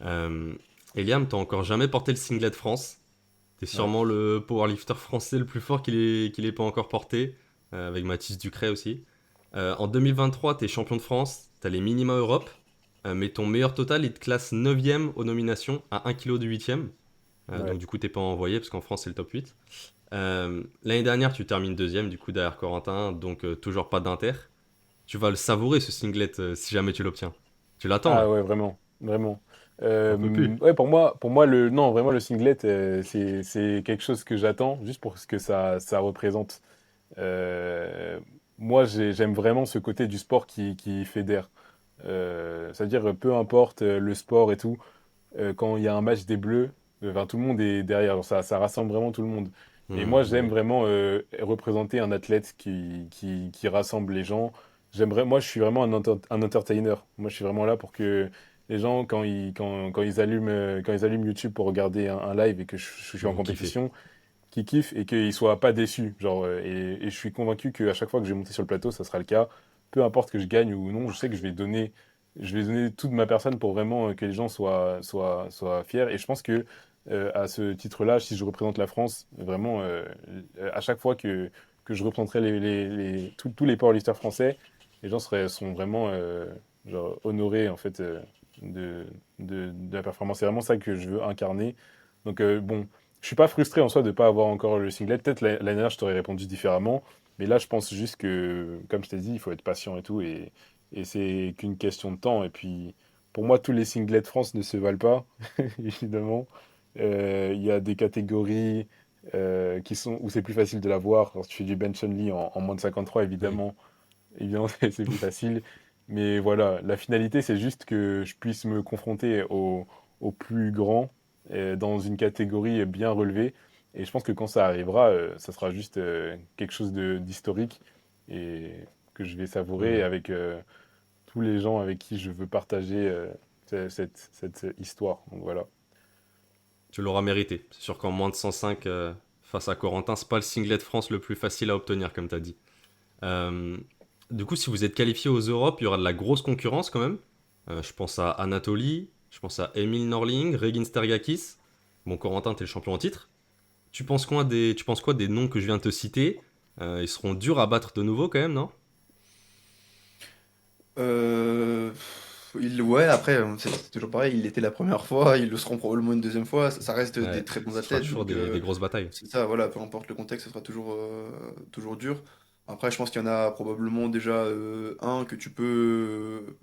Euh, Eliam, t'as encore jamais porté le singlet de France. T'es
Ouais.
sûrement le powerlifter français le plus fort qu'il ait pas encore porté, avec Mathis Ducret aussi. En 2023, t'es champion de France, t'as les minima Europe, mais ton meilleur total, il te classe 9ème aux nominations à 1 kg de 8ème.
Ouais.
Donc du coup, t'es pas envoyé parce qu'en France, c'est le top 8. L'année dernière, tu termines deuxième, du coup, derrière Corentin, donc toujours pas d'inter. Tu vas le savourer, ce singlet, si jamais tu l'obtiens. Tu l'attends,
Ah
là.
ouais, vraiment. Vraiment.
On peut plus.
Ouais, pour moi non, vraiment, le singlet, c'est quelque chose que j'attends, juste pour ce que ça représente. Euh, Moi, j'aime vraiment ce côté du sport qui fédère. C'est-à-dire, peu importe le sport et tout, quand il y a un match des Bleus, enfin, tout le monde est derrière. Genre, ça rassemble vraiment tout le monde. Et moi,
Bah
j'aime
oui.
vraiment représenter un athlète qui rassemble les gens. Moi, je suis vraiment un entertainer. Moi, je suis vraiment là pour que les gens, quand ils allument YouTube pour regarder un live et que je suis en
Vous kiffez.
compétition, qu'ils kiffent et qu'ils soient pas déçus. Genre, et je suis convaincu qu'à chaque fois que je vais monter sur le plateau, ça sera le cas. Peu importe que je gagne ou non, je sais que je vais donner toute ma personne pour vraiment que les gens soient fiers. Et je pense que à ce titre-là, si je représente la France, vraiment, à chaque fois que je représenterai tous les powerlifters français, les gens sont vraiment genre, honorés en fait de la performance. C'est vraiment ça que je veux incarner. Donc bon, je suis pas frustré en soi de pas avoir encore le singlet. Peut-être l'année dernière, je t'aurais répondu différemment. Mais là, je pense juste que, comme je t'ai dit, il faut être patient et tout. Et c'est qu'une question de temps. Et puis, pour moi, tous les singlets de France ne se valent pas, évidemment. Il y a des catégories où c'est plus facile de l'avoir. Quand tu fais du bench only en moins de 53,
Oui.
évidemment, c'est plus facile. Mais voilà, la finalité, c'est juste que je puisse me confronter au plus grand dans une catégorie bien relevée. Et je pense que quand ça arrivera, ça sera juste quelque chose d'historique et que je vais savourer
Hmm.
avec tous les gens avec qui je veux partager cette histoire. Donc voilà.
Tu l'auras mérité. C'est sûr qu'en moins de 105 face à Corentin, c'est pas le singlet de France le plus facile à obtenir, comme tu as dit. Euh, du coup, si vous êtes qualifié aux Europes, il y aura de la grosse concurrence quand même. Je pense à Anatoly, je pense à Emil Norling, Regin Stergakis. Bon, Corentin, t'es le champion en titre. Tu penses quoi des noms que je viens de te citer? Ils seront durs à battre de nouveau quand même, non?
Ouais, après, c'est toujours pareil, il l'était la première fois, ils le seront probablement une deuxième fois, ça reste des
Ouais,
très bons
ce sera
athlètes,
toujours
donc
des grosses batailles.
c'est ça, voilà, peu importe le contexte, ce sera toujours dur. Après, je pense qu'il y en a probablement déjà un que tu peux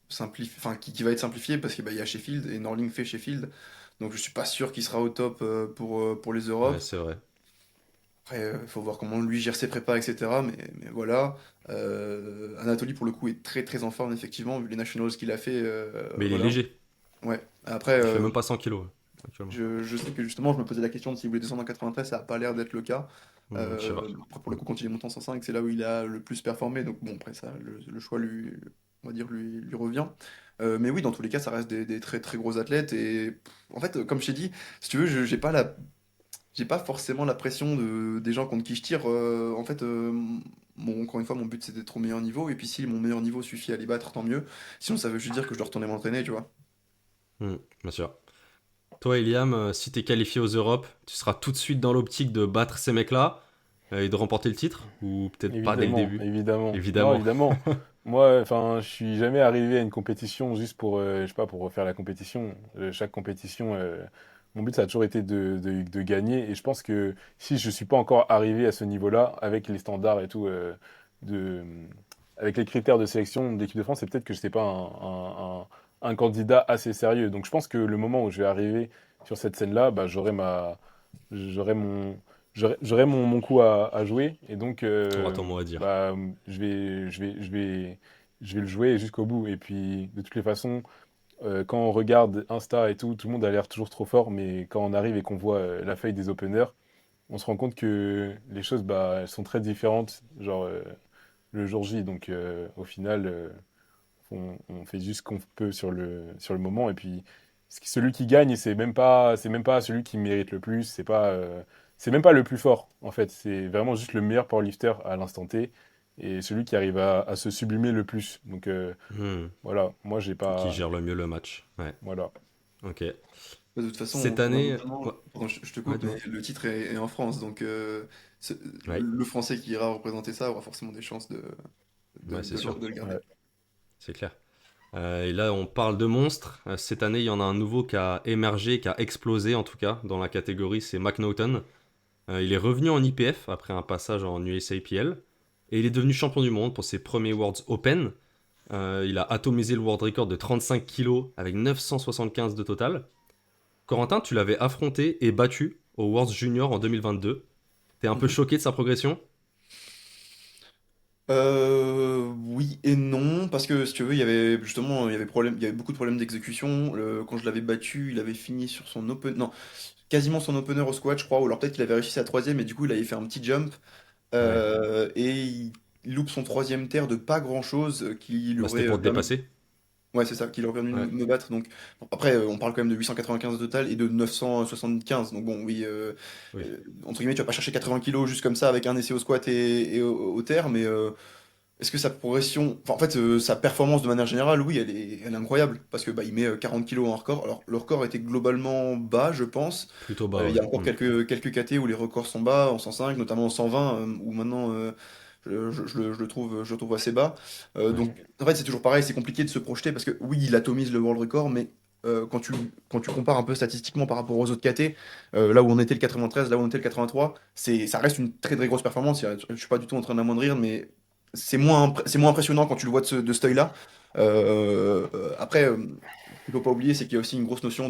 simplifier, enfin qui va être simplifié parce qu'il bah, il y a Sheffield et Norling fait Sheffield, donc je suis pas sûr qu'il sera au top pour les
Ouais,
Europes.
c'est vrai.
Après, il faut voir comment lui gère ses prépas, etc. Mais voilà. Anatoly, pour le coup, est très très en forme, effectivement, vu les nationals qu'il a fait.
Mais il est
Voilà.
léger.
Ouais. Après,
Il fait même pas 100 kilos actuellement.
je sais que justement, je me posais la question de s'il voulait descendre en 93, ça n'a pas l'air d'être le cas.
Je sais pas.
Après, pour le coup, quand il est monté en 105, c'est là où il a le plus performé. Donc, bon, après, ça, le choix, on va dire, lui revient. Mais oui, dans tous les cas, ça reste des très très gros athlètes. Et en fait, comme je t'ai dit, si tu veux, j'ai pas forcément la pression des gens contre qui je tire. En fait, encore une fois, mon but c'est d'être au meilleur niveau. Et puis si mon meilleur niveau suffit à les battre, tant mieux. Sinon, ça veut juste dire que je dois retourner m'entraîner, tu vois.
Bien sûr. toi, Eliam, si t'es qualifié aux Europes, tu seras tout de suite dans l'optique de battre ces mecs-là et de remporter le titre? Ou peut-être pas dès le
Évidemment,
début?
évidemment. Non,
Évidemment.
évidemment. Moi, enfin, je suis jamais arrivé à une compétition juste pour, je sais pas, pour refaire la compétition. Chaque compétition, mon but, ça a toujours été de gagner. Et je pense que si je suis pas encore arrivé à ce niveau-là, avec les standards et tout, de, avec les critères de sélection de l'équipe de France, c'est peut-être que je n'étais pas un candidat assez sérieux. Donc je pense que le moment où je vais arriver sur cette scène-là, bah, j'aurai mon, j'aurai mon coup à jouer. Et donc,
T'auras ton mot à dire.
bah, je vais le jouer jusqu'au bout. Et puis, de toutes les façons, quand on regarde Insta et tout le monde a l'air toujours trop fort. Mais quand on arrive et qu'on voit la feuille des openers, on se rend compte que les choses, bah, elles sont très différentes. Genre, le jour J. Donc, au final, on fait juste ce qu'on peut sur le moment. Et puis, celui qui gagne, c'est même pas celui qui mérite le plus. C'est même pas le plus fort, en fait. C'est vraiment juste le meilleur powerlifter à l'instant T. Et celui qui arrive à se sublimer le plus. Donc,
Hmm.
voilà. Moi, j'ai
Qui
pas.
gère le mieux le match. Ouais.
Voilà.
Ok.
De toute façon,
Cette année. Ouais,
fondamentalement, pardon, je te
ouais,
coupe, mais
dis-moi.
le titre est en France, donc ce-
Ouais,
le Français qui ira représenter ça aura forcément des chances
ouais, c'est sûr.
de le garder.
Ouais.
C'est clair. Et là, on parle de monstres. Cette année, il y en a un nouveau qui a émergé, qui a explosé en tout cas dans la catégorie, c'est McNaughton. Il est revenu en IPF après un passage en USAPL et il est devenu champion du monde pour ses premiers Worlds Open. Il a atomisé le world record de 35 kilos avec 975 de total. Corentin, tu l'avais affronté et battu au Worlds Junior en 2022. T'es un peu
Mhm.
choqué de sa progression?
Oui et non, parce que si tu veux, il y avait justement, il y avait beaucoup de problèmes d'exécution. Quand je l'avais battu, il avait fini sur son open, non, quasiment son opener au squat, je crois, ou alors peut-être qu'il avait réussi sa troisième, et du coup, il avait fait un petit jump,
Ouais.
et il loupe son troisième terre de pas grand-chose, qui lui
Bah, c'était
aurait
pour te
permis.
dépasser.
Ouais, c'est ça, qui leur permis de
Ouais.
me battre. Donc, bon, après, on parle quand même de 895 au total et de 975. Donc, bon, oui,
Oui.
entre guillemets, tu vas pas chercher 80 kilos juste comme ça avec un essai au squat et au terre, mais est-ce que sa progression, enfin, en fait, sa performance de manière générale, oui, elle est incroyable parce que bah, il met 40 kilos en record. Alors, le record était globalement bas, je pense.
Plutôt bas,
Il y
ouais.
a encore quelques KT où les records sont bas, en 105, notamment en 120, où maintenant je le trouve assez bas.
Ouais.
Donc, en fait, c'est toujours pareil, c'est compliqué de se projeter parce que oui, il atomise le world record, mais quand tu compares un peu statistiquement par rapport aux autres KT, là où on était le 93, là où on était le 83, ça reste une très très grosse performance. Je suis pas du tout en train d'amoindrir, mais c'est moins impressionnant quand tu le vois de cet œil-là. Après, il faut pas oublier, c'est qu'il y a aussi une grosse notion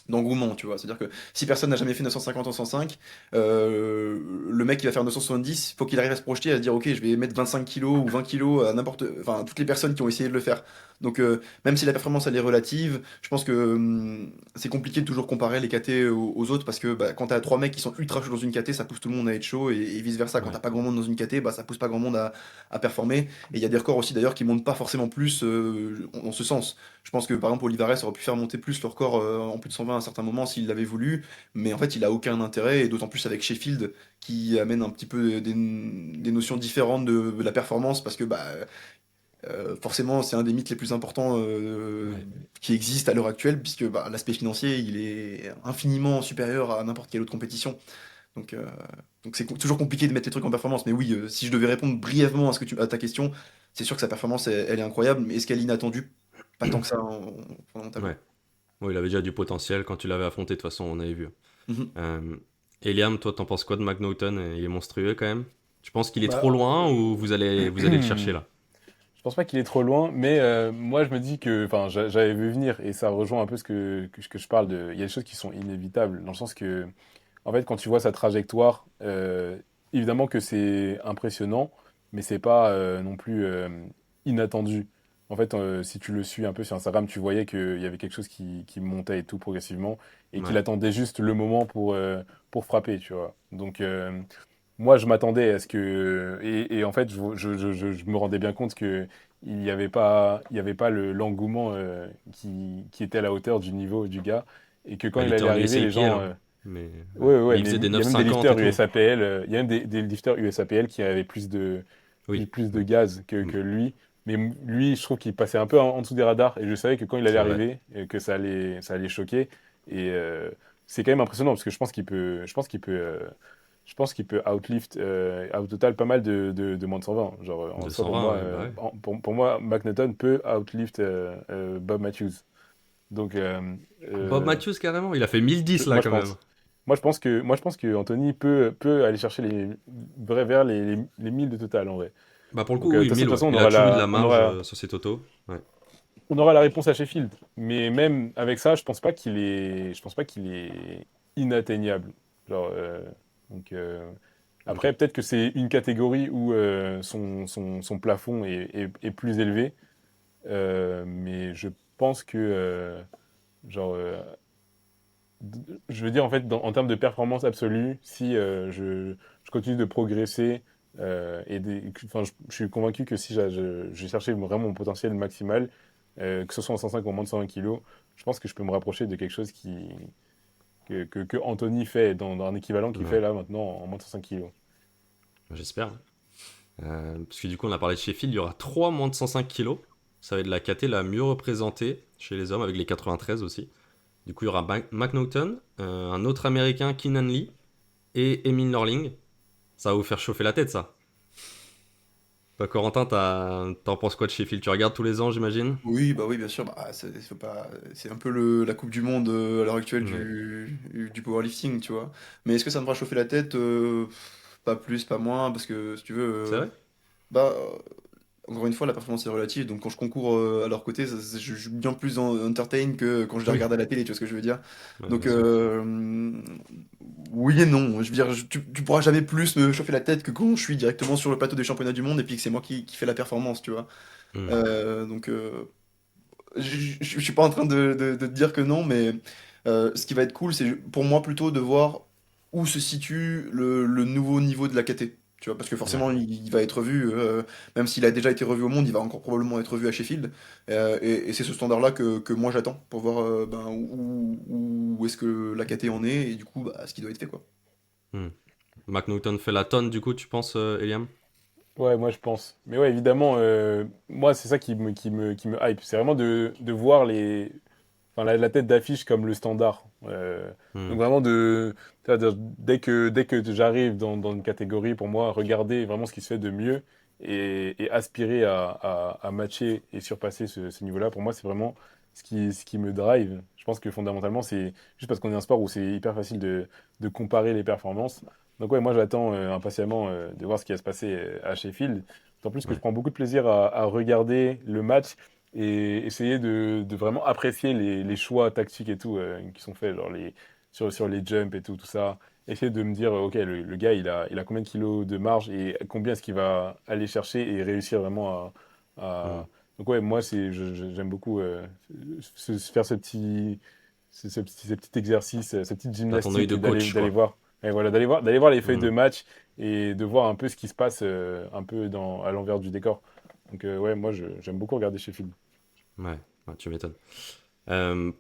d'engouement, tu vois. C'est-à-dire que si personne n'a jamais fait 950 en 105, le mec qui va faire 970, il faut qu'il arrive à se projeter, à se dire, ok, je vais mettre 25 kilos ou 20 kilos à enfin, à toutes les personnes qui ont essayé de le faire. Donc, même si la performance, elle est relative, je pense que c'est compliqué de toujours comparer les KT aux autres parce que bah, quand t'as trois mecs qui sont ultra chauds dans une KT, ça pousse tout le monde à être chaud et vice-versa. Quand t'as
Ouais.
pas grand monde dans une KT, bah, ça pousse pas grand monde à performer. Et il y a des records aussi d'ailleurs qui montent pas forcément plus en ce sens. Je pense que par exemple Olivares aurait pu faire monter plus le record en plus de 120 à un certain moment s'il l'avait voulu, mais en fait il a aucun intérêt, et d'autant plus avec Sheffield qui amène un petit peu des notions différentes de la performance, parce que bah, forcément c'est un des mythes les plus importants
Ouais.
qui existent à l'heure actuelle, puisque bah, l'aspect financier il est infiniment supérieur à n'importe quelle autre compétition. Donc, euh, donc c'est toujours compliqué de mettre les trucs en performance. Mais oui, si je devais répondre brièvement à ta question, c'est sûr que sa performance, elle est incroyable, mais est-ce qu'elle est inattendue? Pas tant que ça, fondamentalement.
Ouais. Bon, il avait déjà du potentiel quand tu l'avais affronté, de toute façon, on avait vu.
Mhm.
Euh, Eliam, toi, t'en penses quoi de McNaughton? Il est monstrueux quand même. Tu penses qu'il est trop
Bah,
loin ou vous allez le chercher là?
je pense pas qu'il est trop loin, mais moi je me dis que, enfin, j'avais vu venir et ça rejoint un peu ce que je parle de. Il y a des choses qui sont inévitables, dans le sens que, en fait, quand tu vois sa trajectoire, évidemment que c'est impressionnant, mais c'est pas non plus inattendu. En fait, si tu le suis un peu sur Instagram, tu voyais qu'il y avait quelque chose qui montait et tout progressivement, et qu'il
Ouais.
attendait juste le moment pour frapper, tu vois. Donc, moi, je m'attendais à ce que. Et en fait, je me rendais bien compte que il y avait pas l'engouement qui était à la hauteur du niveau du gars. Et que quand
Bah, il
il
était
allait
en
arriver, les
USAPL,
gens.
hein. Mais, ouais.
Ouais,
Mais
ouais,
il
mais
faisait des
il y a même des
9,50 et
lifters
tout.
USAPL, il y a même des lifters USAPL qui avaient
Oui.
plus de
Oui.
gaz
Mm.
que lui. Mais lui, je trouve qu'il passait un peu en dessous des radars. Et je savais que quand il allait
C'est vrai.
arriver, et que ça allait choquer. Et c'est quand même impressionnant parce que je pense qu'il peut outlift au total pas mal de moins de 120. Genre, en
De
soi,
120, ouais, bah ouais.
pour moi, McNaughton peut outlift Bob Matthews. Donc,
Bob
euh,
Matthews, carrément, il a fait 1010 là
moi, je
quand même.
pense. Moi, je pense que Anthony peut aller chercher vers les 1000 de total en vrai.
Bah pour le
Donc,
coup,
de
oui,
toute
1000,
façon,
ouais. Il a toujours eu de la marge sur ses totaux. Ouais.
on aura la réponse à Sheffield. Mais même avec ça, je pense pas qu'il est inatteignable. Genre, donc,
Ok.
après, peut-être que c'est une catégorie où son plafond est plus élevé. Mais je pense que, genre, je veux dire, en fait, en termes de performance absolue, si je continue de progresser, enfin, je suis convaincu que si j'ai cherché vraiment mon potentiel maximal, que ce soit en 105 ou en moins de 120 kilos, je pense que je peux me rapprocher de quelque chose que Anthony fait dans un équivalent qu'il fait
Ouais.
là maintenant en moins de 105 kilos.
J'espère. Parce que du coup, on a parlé de Sheffield, il y aura 3 moins de 105 kilos. Ça va être la KT la mieux représentée chez les hommes, avec les 93 aussi. Du coup, il y aura McNaughton, un autre américain, Keenan Lee, et Emile Norling. Ça va vous faire chauffer la tête, ça. Bah, Corentin, t'en penses quoi de Sheffield? Tu regardes tous les ans, j'imagine?
Oui, bah oui, bien sûr. Bah, faut pas... c'est un peu la Coupe du Monde à l'heure actuelle
Ouais.
du powerlifting, tu vois. Mais est-ce que ça me fera chauffer la tête? Pas plus, pas moins, parce que si tu veux,
C'est vrai?
bah, encore une fois, la performance est relative. Donc quand je concours à leur côté, je suis bien plus entertain que quand je les
Oui.
regarde à la télé, tu vois ce que je veux dire?
Ouais,
Donc
bien sûr.
oui et non. Je veux dire, tu pourras jamais plus me chauffer la tête que quand je suis directement sur le plateau des championnats du monde et puis que c'est moi qui fais la performance, tu vois.
Hmm.
Donc je suis pas en train de te dire que non, mais ce qui va être cool, c'est pour moi plutôt de voir où se situe le nouveau niveau de la KT. Tu vois, parce que
Ouais.
forcément, il va être revu, même s'il a déjà été revu au monde, il va encore probablement être revu à Sheffield. Et c'est ce standard-là que moi j'attends pour voir ben, où est-ce que la KT en est et du coup, bah, ce qui doit être fait, quoi.
Hmm. McNaughton fait la tonne, du coup, tu penses, Eliam?
Ouais, moi je pense. Mais ouais, évidemment, moi c'est ça qui me hype. C'est vraiment de voir enfin, la tête d'affiche comme le standard. Donc
Hmm.
vraiment c'est-à-dire, dès que j'arrive dans une catégorie, pour moi, regarder vraiment ce qui se fait de mieux et aspirer à matcher et surpasser ce niveau-là, pour moi, c'est vraiment ce qui me drive. Je pense que fondamentalement, c'est juste parce qu'on est un sport où c'est hyper facile de comparer les performances. Donc ouais, moi j'attends impatiemment de voir ce qui va se passer à Sheffield. D'autant plus que je
Ouais.
prends beaucoup de plaisir à regarder le match et essayer de vraiment apprécier les choix tactiques et tout qui sont faits, genre sur les jumps et tout ça. Essayer de me dire, ok, le gars, il a combien de kilos de marge et combien est-ce qu'il va aller chercher et réussir vraiment
Hmm.
Donc ouais, moi, j'aime beaucoup faire ce petit exercice, cette petite
T'as ton œil
gymnastique
de
et
coach,
d'aller
quoi.
voir. Et voilà, d'aller voir les feuilles
Hmm.
de match et de voir un peu ce qui se passe un peu à l'envers du décor. Donc ouais, moi j'aime beaucoup regarder Sheffield.
Ouais. Ouais, tu m'étonnes.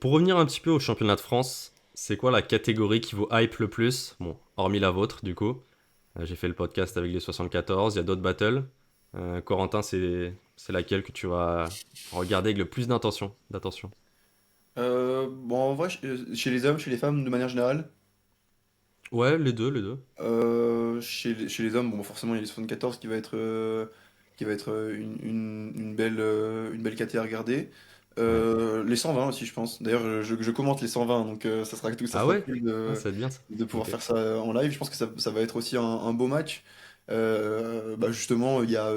Pour revenir un petit peu au championnat de France, c'est quoi la catégorie qui vous hype le plus? Bon, hormis la vôtre, du coup. J'ai fait le podcast avec les 74, il y a d'autres battles. Corentin, c'est laquelle que tu vas regarder avec le plus d'attention?
Bon, en vrai, chez les hommes, chez les femmes, de manière générale,
Ouais, les deux, les deux.
chez les hommes, bon, forcément, il y a les 74 qui va être une belle KT à regarder.
Ouais.
Les 120 aussi, je pense. D'ailleurs, je commente les 120, donc ça
Ah
sera
ouais?
cool
Ah, ça va être bien ça.
de pouvoir
Ok.
faire ça en live. Je pense que ça va être aussi un beau match. Bah justement, il y a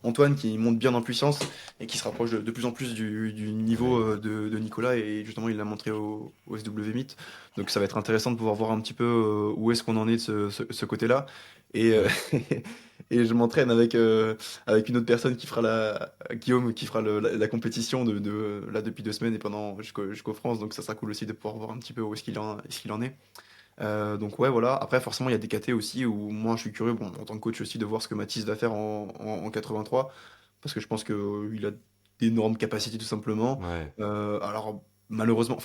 Antoine qui monte bien en puissance et qui se rapproche de plus en plus du niveau
Ouais.
de Nicolas, et justement, il l'a montré au SW Meet. Donc ça va être intéressant de pouvoir voir un petit peu où est-ce qu'on en est de ce côté-là. Et,
Hmm.
et je m'entraîne avec une autre personne qui fera Guillaume, qui fera la compétition là depuis 2 semaines et pendant jusqu'aux France. Donc ça sera cool aussi de pouvoir voir un petit peu où est-ce qu'il en est. Donc ouais, voilà. Après, forcément, il y a des KT aussi où moi je suis curieux, bon, en tant que coach aussi, de voir ce que Mathis va faire en 83, parce que je pense qu'il a d'énormes capacités tout simplement.
Ouais.
Alors malheureusement,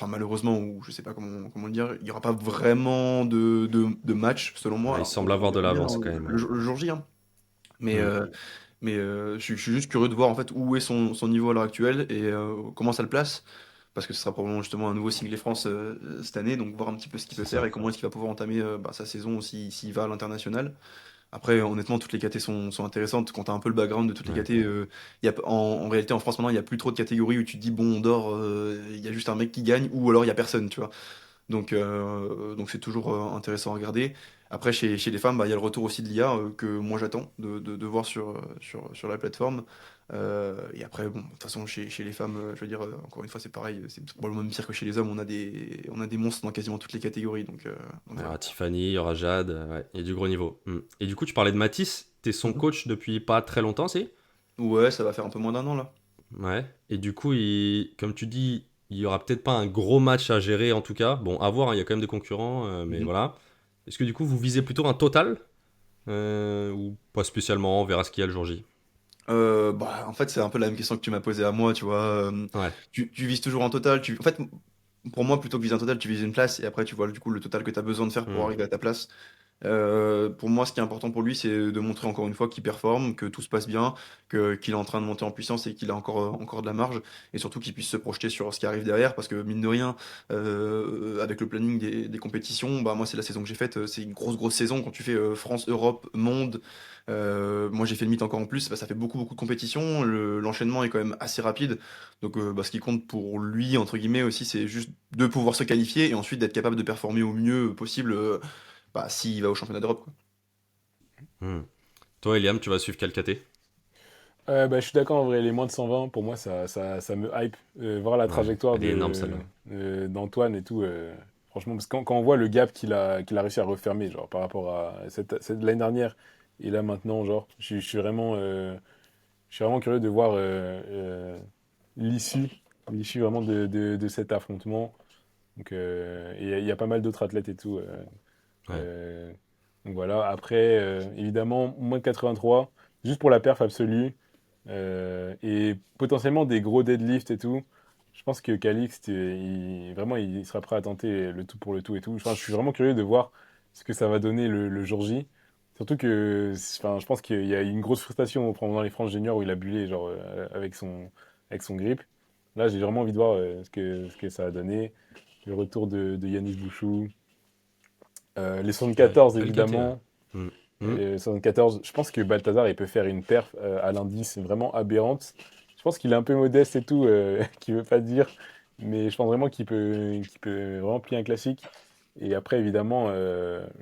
ou je sais pas comment le dire, il n'y aura pas vraiment de match selon moi.
Ouais, il
Alors,
semble avoir de
verra bien
l'avance quand même, ouais.
le jour J, hein. Mais,
Hmm.
je suis juste curieux de voir en fait où est son niveau à l'heure actuelle et comment ça le place. parce que ce sera probablement justement un nouveau Singlé France cette année, donc voir un petit peu ce qu'il peut
C'est
faire
ça.
et comment est-ce qu'il va pouvoir entamer sa saison s'il va à l'international. Après, honnêtement, toutes les KT sont intéressantes. Quand tu as un peu le background de toutes les
Ouais.
KT, en réalité, en France, maintenant, il n'y a plus trop de catégories où tu te dis, bon, on dort, il y a juste un mec qui gagne, ou alors il n'y a personne, tu vois. Donc c'est toujours intéressant à regarder. Après, chez les femmes, bah, il y a le retour aussi de l'IA que moi j'attends de voir sur la plateforme. Et après, bon, de toute façon, chez les femmes, je veux dire, encore une fois, c'est pareil, c'est probablement même pire que chez les hommes. On a des monstres dans quasiment toutes les catégories. Donc
Il y
voilà.
aura Tiffany, il y aura Jade, ouais, il y a du gros niveau. Et du coup, tu parlais de Matisse, t'es son
Mhm.
coach depuis pas très longtemps, si?
Ouais, ça va faire un peu moins d'un an là.
Ouais. Et du coup, comme tu dis, il y aura peut-être pas un gros match à gérer en tout cas. Bon, à voir, hein, il y a quand même des concurrents, mais
Mhm.
voilà. Est-ce que du coup, vous visez plutôt un total ou pas spécialement? On verra ce qu'il y a le jour J.
Bah, en fait, c'est un peu la même question que tu m'as posée à moi, tu vois.
Ouais.
Tu vises toujours en total. En fait, pour moi, plutôt que viser un total, tu vises une place et après, tu vois du coup le total que tu as besoin de faire pour
Hmm.
arriver à ta place. Pour moi, ce qui est important pour lui, c'est de montrer encore une fois qu'il performe, que tout se passe bien, qu'il est en train de monter en puissance et qu'il a encore de la marge, et surtout qu'il puisse se projeter sur ce qui arrive derrière, parce que mine de rien, avec le planning des compétitions, bah moi c'est la saison que j'ai faite, c'est une grosse saison quand tu fais France, Europe, Monde. Moi j'ai fait le mythe encore en plus, bah, ça fait beaucoup de compétitions, l'enchaînement est quand même assez rapide, donc bah, ce qui compte pour lui entre guillemets aussi, c'est juste de pouvoir se qualifier et ensuite d'être capable de performer au mieux possible bah, s'il va au championnat d'Europe, quoi.
Hmm. Toi, Eliam, tu vas suivre quel KT?
Bah, je suis d'accord, en vrai, les moins de 120, pour moi, ça me hype. Voir la
Ouais,
trajectoire
elle est énorme celle-là.
d'Antoine et tout, franchement, parce que quand on voit le gap qu'il a réussi à refermer, genre, par rapport à l'année dernière, et là maintenant, genre, je suis vraiment curieux de voir l'issue, l'issue vraiment de cet affrontement. Donc, et il y a pas mal d'autres athlètes et tout.
Ouais.
Euh, donc voilà, après, évidemment, moins de 83, juste pour la perf absolue. Et potentiellement des gros deadlifts et tout. Je pense que Calixte, vraiment, il sera prêt à tenter le tout pour le tout et tout. Enfin, je suis vraiment curieux de voir ce que ça va donner le jour J. Surtout que, enfin, je pense qu'il y a eu une grosse frustration pendant les France Juniors où il a bullé genre, avec son grip. Là, j'ai vraiment envie de voir ce que ça a donné. Le retour de Yanis Bouchou. Les
Ouais,
74,
belle KT, ouais.
évidemment.
Hmm. Hmm.
74, je pense que Balthazar, il peut faire une perf à l'indice vraiment aberrante. Je pense qu'il est un peu modeste et tout, qu'il veut pas dire, mais je pense vraiment qu'il peut vraiment plier un classique. Et après, évidemment,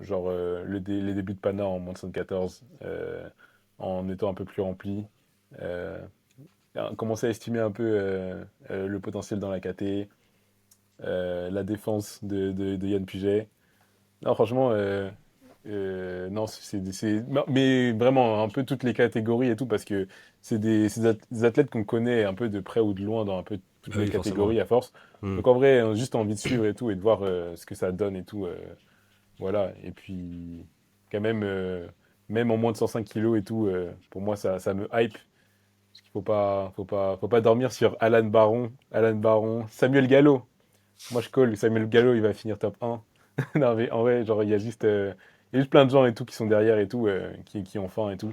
genre les débuts de Pana en moins de 74, en étant un peu plus rempli, euh, commencer à estimer un peu le potentiel dans la KT, la défense de Yann Puget. Non, franchement, non, non, mais vraiment un peu toutes les catégories et tout, parce que c'est des athlètes qu'on connaît un peu de près ou de loin dans un peu toutes
Bah
les
oui, forcément.
catégories à force.
Hmm.
Donc en vrai, on a juste envie de suivre et tout et de voir ce que ça donne et tout. Voilà. Et puis, quand même en moins de 105 kilos et tout, pour moi, ça me hype. Parce qu'il faut pas dormir sur Alan Baron, Samuel Gallo. Moi, je colle. Samuel Gallo, il va finir top 1. Non, mais en vrai, genre, il y a juste plein de gens et tout qui sont derrière et tout, qui ont faim et tout.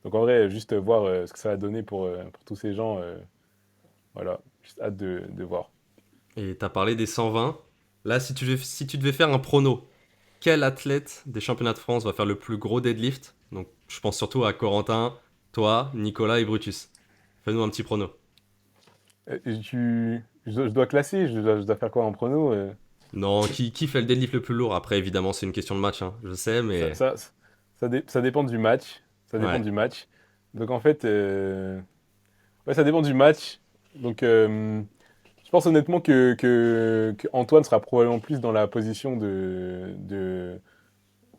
Donc, en vrai, juste voir ce que ça va donner pour tous ces gens, voilà, juste hâte de voir.
Et t'as parlé des 120. Là, si tu devais faire un prono, quel athlète des championnats de France va faire le plus gros deadlift? Donc, je pense surtout à Corentin, toi, Nicolas et Brutus. Fais-nous un petit prono.
Je dois classer, je dois faire quoi en prono
Non, qui fait le deadlift le plus lourd? Après, évidemment, c'est une question de match, hein, je sais,
ça,
mais.
ça, ça dépend du match. Ça dépend
Ouais,
du match. Donc, en fait, ouais, ça dépend du match. Donc, je pense honnêtement que Antoine sera probablement plus dans la position de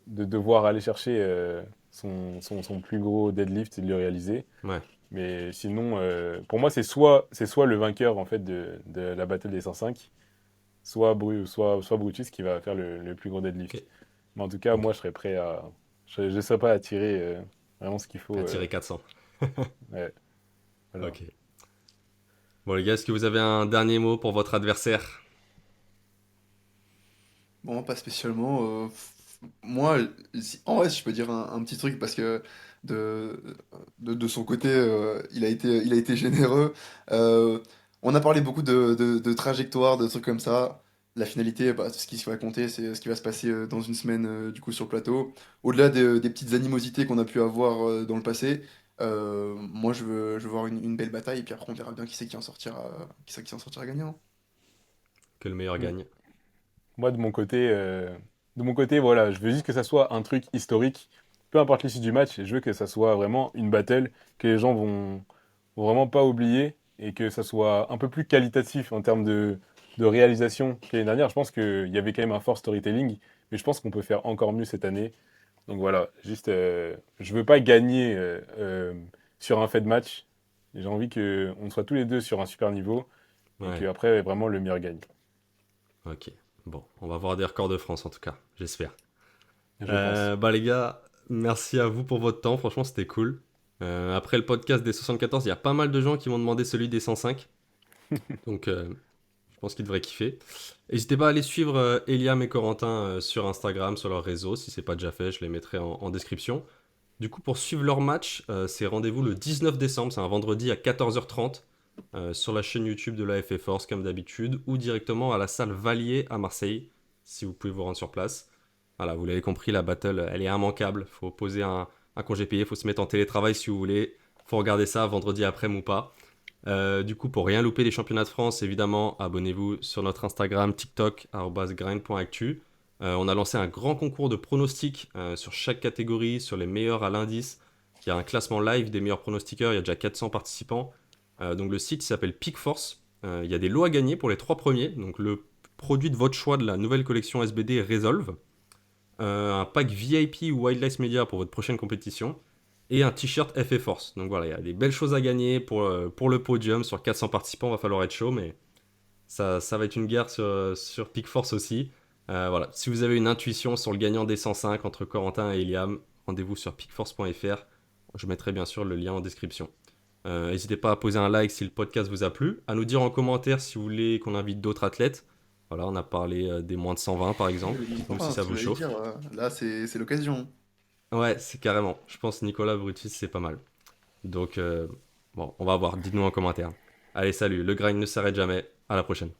devoir aller chercher son plus gros deadlift et de le réaliser.
ouais,
Mais sinon, pour moi, c'est soit le vainqueur en fait de la battle des 105, soit Brutus qui va faire le plus gros
ok,
deadlift. Mais en tout cas,
ok.
moi, je serais prêt à. Je serais pas à tirer vraiment ce qu'il faut.
À tirer 400.
Ouais, voilà.
Ok. Bon, les gars, est-ce que vous avez un dernier mot pour votre adversaire?
Bon, pas spécialement. Moi, en vrai, si je peux dire un petit truc, parce que de son côté, il a été généreux. Euh, On a parlé beaucoup de trajectoire, de trucs comme ça. La finalité, bah, ce qui va compter, c'est ce qui va se passer dans une semaine du coup sur le plateau. Au-delà des petites animosités qu'on a pu avoir dans le passé, moi je veux voir une belle bataille et puis après on verra bien qui en sortira gagnant, hein.
Que le meilleur
Mm.
gagne.
Moi, de mon côté, voilà, je veux juste que ça soit un truc historique. Peu importe l'issue du match, je veux que ça soit vraiment une battle que les gens vont vraiment pas oublier et que ça soit un peu plus qualitatif en termes de réalisation que l'année dernière. Je pense qu'il y avait quand même un fort storytelling, mais je pense qu'on peut faire encore mieux cette année. Donc voilà, juste, je veux pas gagner sur un fait de match. J'ai envie qu'on soit tous les deux sur un super niveau et
Ouais,
qu'après, vraiment, le meilleur gagne,
ok. Bon, on va voir des records de France en tout cas, j'espère.
je pense.
Bah les gars, merci à vous pour votre temps, franchement c'était cool. Après le podcast des 74, il y a pas mal de gens qui m'ont demandé celui des 105, donc je pense qu'ils devraient kiffer. N'hésitez pas à aller suivre Eliam et Corentin sur Instagram, sur leurs réseaux, si c'est pas déjà fait, je les mettrai en description. Du coup, pour suivre leur match, c'est rendez-vous le 19 décembre, c'est un vendredi à 14h30 sur la chaîne YouTube de l'AFF Force comme d'habitude, ou directement à la salle Valier à Marseille, si vous pouvez vous rendre sur place. Voilà, vous l'avez compris, la battle, elle est immanquable. Faut poser un congé payé, faut se mettre en télétravail si vous voulez. Faut regarder ça vendredi après-midi ou pas. Du coup, pour rien louper des championnats de France, évidemment, abonnez-vous sur notre Instagram, TikTok, @grind.actu. On a lancé un grand concours de pronostics sur chaque catégorie, sur les meilleurs à l'indice. Il y a un classement live des meilleurs pronostiqueurs, il y a déjà 400 participants. Donc le site s'appelle Pickforce. Il y a des lots à gagner pour les 3 premiers. Donc le produit de votre choix de la nouvelle collection SBD Resolve, un pack VIP ou Wildlife Media pour votre prochaine compétition, et un t-shirt FA Force. Donc voilà, il y a des belles choses à gagner pour le podium. Sur 400 participants, va falloir être chaud, mais ça va être une guerre sur Peak Force aussi. Voilà. Si vous avez une intuition sur le gagnant des 105 entre Corentin et Eliam, rendez-vous sur peakforce.fr. Je mettrai bien sûr le lien en description. N'hésitez pas à poser un like si le podcast vous a plu, à nous dire en commentaire si vous voulez qu'on invite d'autres athlètes. Voilà, on a parlé des moins de 120 par exemple. Dites-nous si
Enfin,
ça
ce que
vous
j'allais
chauffe.
dire, là c'est l'occasion.
Ouais, c'est carrément. Je pense Nicolas Brutus, c'est pas mal. Donc, bon, on va voir. Dites-nous en commentaire. Allez, salut. Le grind ne s'arrête jamais. À la prochaine.